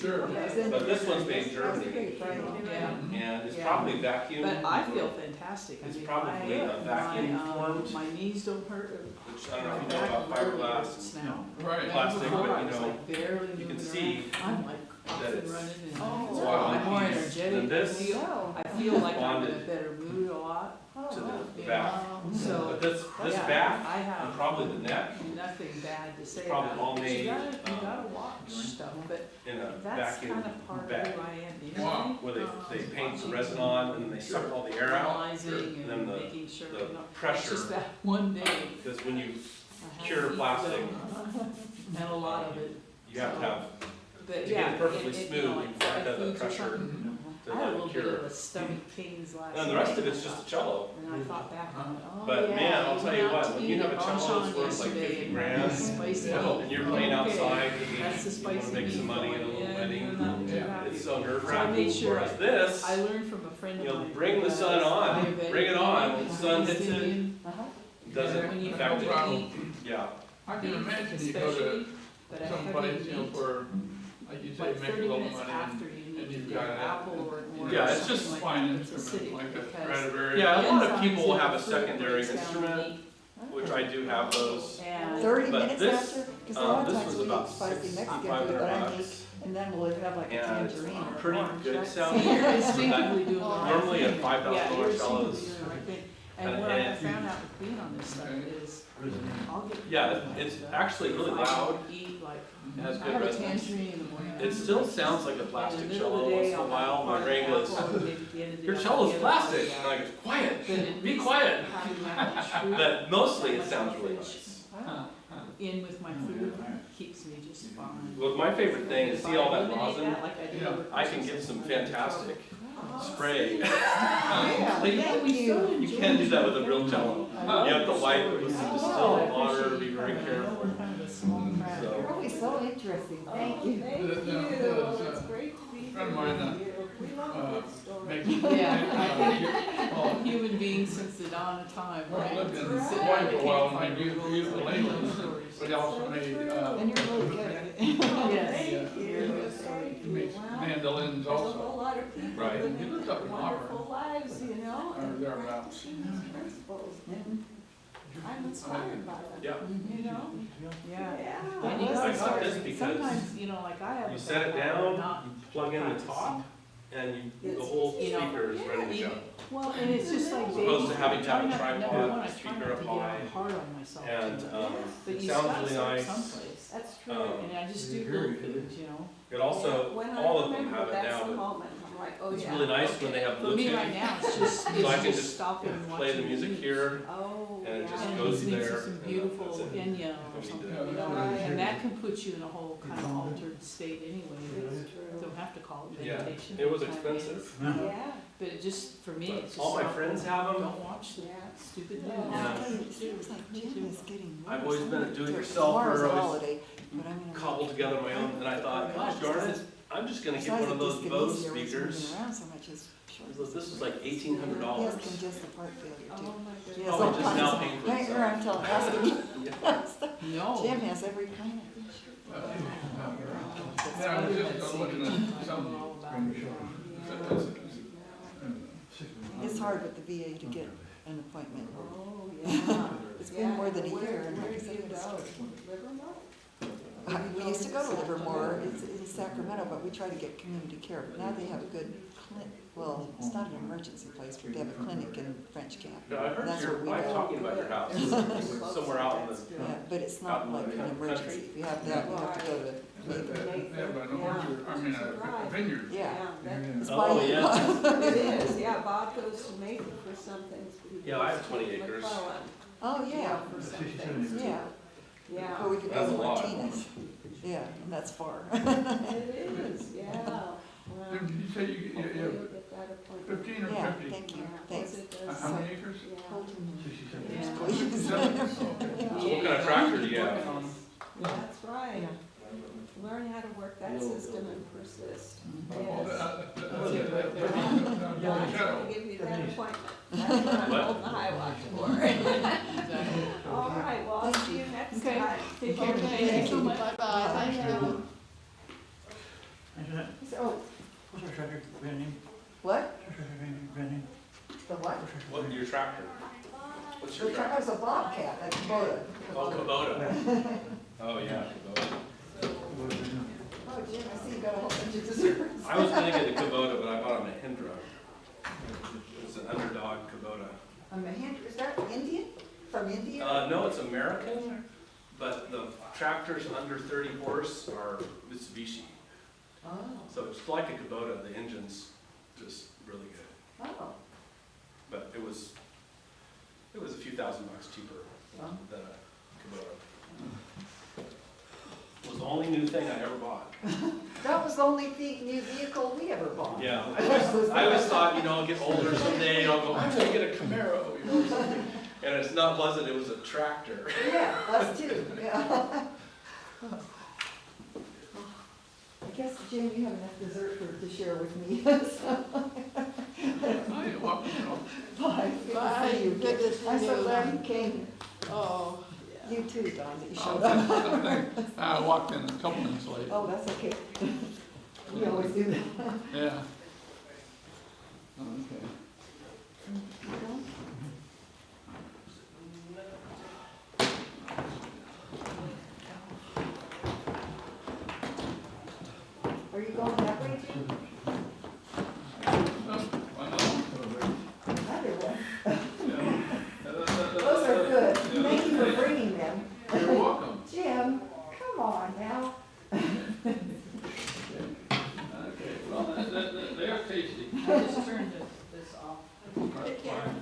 but this one's made in Germany. Yeah. And it's Yeah. probably vacuum. But I feel fantastic. I It's mean, probably my- vacuum my, formed. My knees don't hurt. Which I don't know if you My know back about literally fiberglass hurts and now. Right. plastic, Before, but I you was know, like barely you can moving see around. I'm like off that and it's- running and Oh, wow. I'm more And energetic. this I feel like I'm in a bonded. better mood a lot. to the you back. know, so. But this yeah, back, I and have probably the neck, nothing bad to say probably about all it. But made, you gotta watch stuff, but in a that's vacuum kind of part of bag. who I am, you know? Wow. Where they paint the resin on and they suck all the air out. Analyzing And then and the, making sure, the you know, it's pressure, just that one day. because when you I had cure to eat plastic, them, and a lot of it, you have to have, but to get yeah. it perfectly you smooth, know, you like have to have fried the foods or pressure something. to I had a let little it bit cure. of a stomach pains last night. And the rest of it's just a cello. And I thought back on it, oh But yeah, man, I'll we tell went you out what, to when eat you have at a cello Bonchon that's worth like yesterday, 50 and grand, spicy and meat. you're playing Okay, outside, that's the you wanna spicy make meat some money in a going. little Yeah, wedding. you're not too happy. It's so nerve So I wracking, made sure whereas this, I learned from a friend of you know, mine. bring the who sun was on, Ayurvedic, bring it on, when the he's sun hits it, Indian, doesn't when you affect have it. to problem. eat Yeah, I can beef imagine you go to especially, but a someplace, heavy you know, meat, where, like you say, like make a 30 little minutes money after and you need to you've get got an an apple or an orange. Yeah, or it's just something fine like that. It's instrument acidic like a because Bradbury. yeah, a lot of enzymes people in will have the a fruit secondary breaks down the instrument, meat. which I do have those. And 30 But minutes this, after, because a lot of this times was we about eat spicy Mexican food, 6,500 but I make, bucks. and then we'll have like a And it's tangerine or an pretty orange, good right? sounding. So you're So instinctively that- doing the right Normally thing. at $5,000 Yeah, you're cellos, instinctively doing the right thing. and And what I it- have found out with being on this stuff is, I'll get. Yeah, it's actually really If I loud. don't eat like, It has I good have a resonance. tangerine in the morning. It still sounds like a In plastic the middle of cello the once day, in a I'll while. have My a brain goes, apple, and maybe at the end of the your day, I'll cello's get a plastic. bite And out. I go, quiet, But at be least quiet. having that fruit But mostly it in sounds my really fridge, nice. in with my food keeps me just fine. Well, my favorite thing is If see I all that eliminate rosin? that, like I did Yeah. over I can Christmas, get some I'm in fantastic trouble. spray. Yeah, Like, thank we so you. You can't do that with a real cello. I You have to love wipe it stories. with some I distilled appreciate water, you be very coming. careful. We're kind of a small crowd. So- You're always so interesting, thank you. Thank you, There's a it's great to be friend of here mine, with you. We love a good story. Makes, Yeah, human beings since the dawn of time, right? lived in That's Sit right. down Hawaii at for the a while, campfire and they and used the tell labels, stories. but he also made, And you're really good at it. Yes. Thank you, he thank you. makes Wow. mandolins There's a also, whole lot of people Right. He living lives up in wonderful lives, you know, or and thereabouts. practicing these principles, and I'm inspired by them, Yeah. you know? Yeah. Yeah. And you I gotta got start, this because sometimes, you know, like I have. You a set it bad habit of down, not you plug in the top, and the whole You know, speaker is ready to go. Well, and it's just like As baby. opposed to having to have a Number tripod, one, I try speaker not to up get high, hard on myself. And too. it But you sounds gotta really start nice. someplace. That's true. And I just do little things, you know? It also, When I all of them remember, have it that's now, the but moment, I'm like, oh, it's yeah. really nice when they have For me right Bluetooth. now, it's just, So I it's can just just stopping and watching. Play the music news. here, Oh, and it just yeah. And goes listening there, to some and beautiful that's it. Enya or Don't need something, to- you know? Right. And that can put you in a whole kind of altered state anyway. It's true. Don't have to call it Yeah, meditation. it was kind of is. expensive. Yeah, But it just, for me, But it's just. all my stop friends and have 'em. Don't watch the yeah. stupid Yeah. news. Yeah. It seems like Jim is getting worse. I've always been a I'm do-it-yourselfer, tomorrow's a always holiday, but I'm gonna. cobbled together my own, and I thought, gosh darn it, I'm just gonna get one of those Bose speakers. Around so much is short. This is like $1,800. He has congestive heart failure Oh, too. my He goodness. has Probably all just now kinds paying of, for right here, I'm telling, asking you. No. Jim has every kind of. Yeah, I was just looking at some, It's hard with the VA to get an appointment. Oh, yeah. It's been more than a year, and Where like I do said, you it's- go? Livermore? We used to go to Livermore, it's in Sacramento, but we try to get community care, but now they have a good clinic, well, it's not an emergency place, but they have a clinic in French Camp. Yeah, I heard That's your where we wife go. talking about your house, somewhere out in the, Yeah, but it's Out not in like the an emergency, country. if you have that, you have to go to Nathan. they have an orchard, I mean, a vineyard. Yeah, that- it's Oh, by you. yeah. It is, yeah, Bob goes to Macon for some things. but he Yeah, I goes have 20 to acres. McClellan, Oh, yeah, for some things. yeah, Yeah, or we could go That's to a lot. Martinez, yeah, and that's far. it is, yeah. Well, Did you say you hopefully have you'll get that appointment. 15 or Yeah, 50? thank you, Yeah, thanks. once it does, How many acres? yeah. Yes, Yeah. please. so what kind of tractor do you have? That's right. Learn how to work that system and persist. Well, Yes. that's Yeah, I'm it. trying to give you that appointment. That's what I'm What? holding the high watch for. Exactly. All right, well, I'll Thank see you next Okay. time. Take care, Okay, thank you so you. much. Bye-bye. Thank you. Oh, what? The what? What, your tractor? What's The your truck tractor? was a Bobcat, that's Kubota. Oh, Kubota. Oh, yeah, Kubota. Oh, Jim, I see you got a whole bunch of desserts. I was gonna get a Kubota, but I bought a Mahindra. It's an underdog Kubota. A Mahindra, is that Indian? From India? No, it's American, but the tractors under 30 horse are Mitsubishi. Oh, So it's like a Kubota, the engine's just really good. oh. But it was a few $1,000 cheaper Oh. than a Kubota. It was the only new thing I ever bought. That was the only new vehicle we ever bought. Yeah, I always thought, you know, I'll get older someday, I'll go, I'm gonna get a Camaro, you know, or something. And it's not, wasn't, it was a tractor. Yeah, us too, yeah. I guess, Jim, you have enough dessert to share with me. So, Hi, welcome, you know. bye. Bye. Good to see you. Good to see I'm so you. glad you came. Oh, You too, Don, that you Oh, showed up. thanks. I walked in a couple minutes late. Oh, that's okay. We always do that. Yeah. Okay. Are you going that way, Jim? I know. Another one. Yeah. Those are good. Yeah. Thank you for bringing them. You're welcome. Jim, come on now. Okay, well, they are tasty. I just turned this off. That's fine.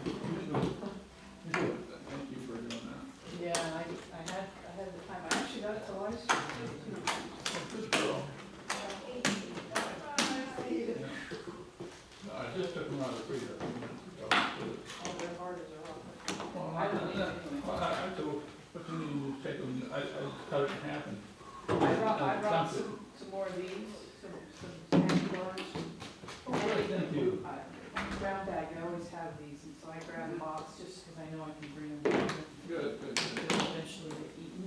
Thank you for doing that. Yeah, I had the time, I actually got it till ice cream too. Good girl. No, I just took them out of the freezer a few minutes ago. All their hardest are off. Well, I told, but you need to take them, I cut it in half and. I brought Dump it. some more of these, some candy bars. Oh, great, thank you. Brown bag, I always have these, and so I grab a box just because I know I can bring them. Good, good, good. They'll eventually get eaten.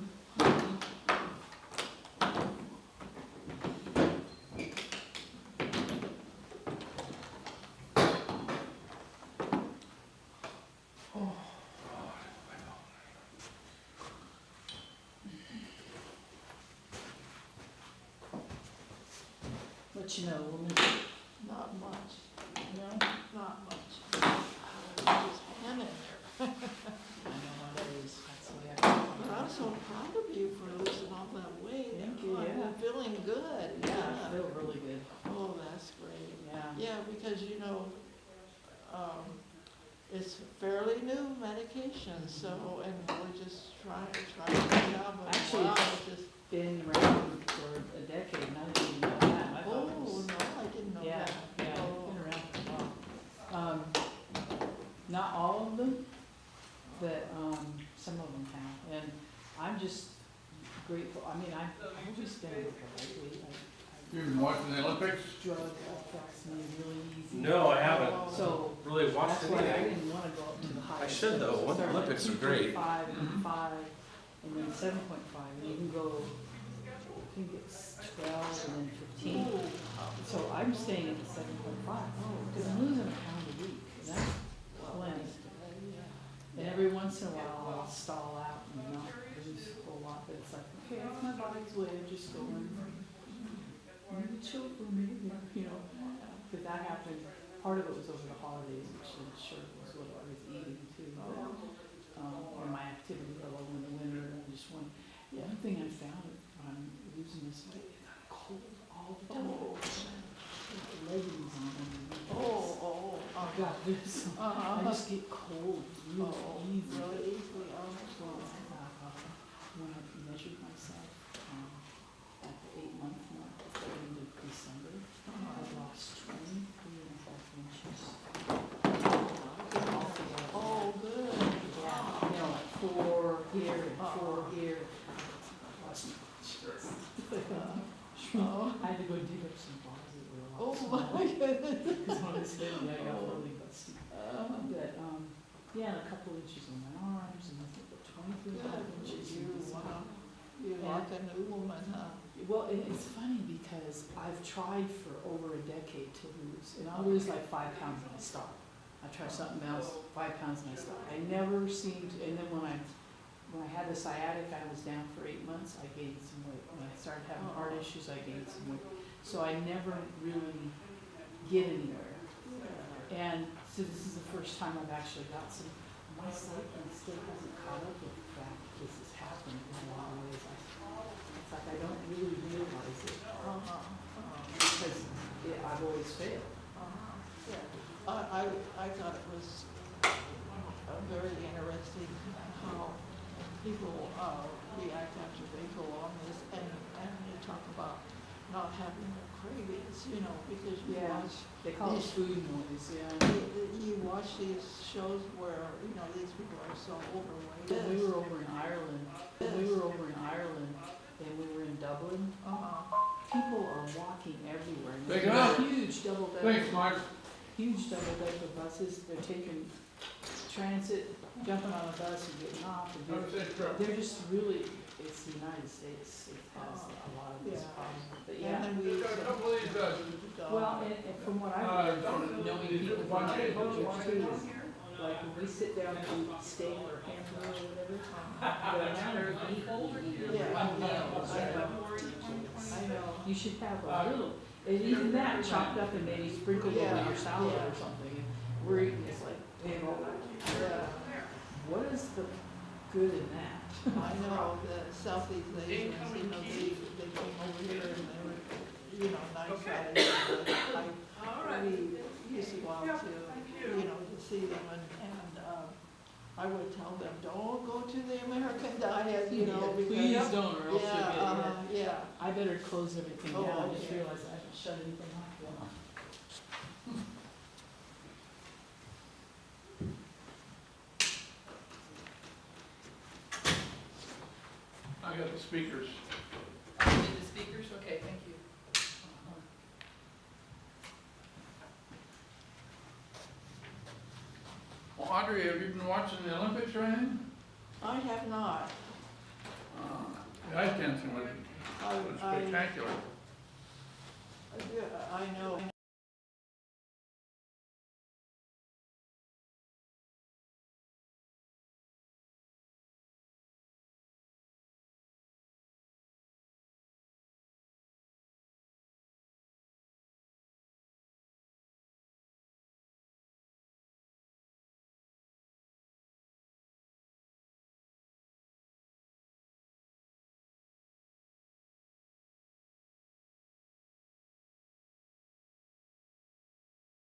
Let you know, woman. not much, No? not much. Just ham in there. I know how that is, that's the way I But I'm so proud of you for losing all that weight. Thank you, Oh, yeah. I'm feeling good, Yeah, I yeah. feel really good, Oh, that's great. yeah. Yeah, because it's fairly new medication, so, and we're just trying to get it out, but Actually, wow, it's it's just, Been around for a decade, and I didn't even know that. I thought it oh, was. no, I didn't know Yeah, that. yeah, it's Oh. been around for a while. Not all of them, but, some of them have, and I'm just grateful, I mean, I've always been lightweight, You've been watching the Olympics? drug affects me really easy. No, I haven't So, really watched that's why I anything. didn't wanna go up to the highest. I should, though. So I started at Olympics are great. 2.5 and 5, and then 7.5, and you can go, I think it's 12 and then 15. So I'm staying at the 7.5, because I'm losing a pound a week, and that's plenty. And every once in a while, I'll stall out and not lose a whole lot, but it's like, okay, that's my body's way of just going, maybe chill for a minute, you know, because that happened, part of it was over the holidays, which I'm sure was what I was eating too, but, or my activity level in the winter, and I just went, one thing I found when I'm losing this weight, it got cold all the time. With the leggings on underneath. Oh, Oh God, this, I just get cold really easy. really easily, oh, So, when I measured myself, at the 8-month mark, at the end of December, I lost 23.5 inches. Altogether. oh, good. Yeah, you know, like 4 here and 4 here. Lost my inches. Oh. I had to go dig up some balls that were a lot Oh, smaller. my goodness. Because honestly, I got really busty. But, yeah, and a couple inches on my arms, and I think 23 inches. You, in this wow. arm. You're like a new woman, huh? Well, and it's funny because I've tried for over a decade to lose, and I'll lose like 5 pounds and I stop. I try something else, 5 pounds and I stop. I never seemed, and then when I had the sciatic, I was down for 8 months, I gained some weight. When I started having heart issues, I gained some weight. So I never really get anywhere. And so this is the first time I've actually got some my cycling still hasn't caught up with the fact that this has happened in a lot of ways. It's like I don't really realize it because I've always failed. Yeah, I thought it was very interesting how people react after they go on this, and you talk about not having the cravings, you know, because you Yeah. watch They call it these, food noise, yeah. you watch these shows where, you know, these people are so overweight. When we were over in Ireland, and we were in Dublin, people are walking everywhere. And Take it there's out. huge double-decker, Thanks, Mark. huge double-decker buses. They're taking transit, jumping on a bus and getting off. And Have a safe trip. they're just really, it's the United States. It has a lot of this Yeah. problem. But And yeah. then we We've got a couple of these, Well, and from what I've learned from knowing people from other cultures too, is like when we sit down to eat steak or hamburger or whatever, the amount of meat we eat in one meal is ridiculous. I know. You should have a little, and even that chopped up and maybe sprinkled over Yeah, your salad yeah. or something. And we're eating this like, Yeah, what is the good in that? I know the Southeast Asians, you know, they came over here and they were, you know, nice guys. We used to go out to, you know, to see them, and I would tell them, don't go to the American diet, you know, because. Please don't, or else you'll Yeah, get it. yeah. I better close everything Oh, down. I just okay. realized I haven't shut anything off. I got the speakers. Oh, you need the speakers? Okay, thank you. Well, Audrey, have you been watching the Olympics or anything? I have not. The ice dancing was I spectacular. know.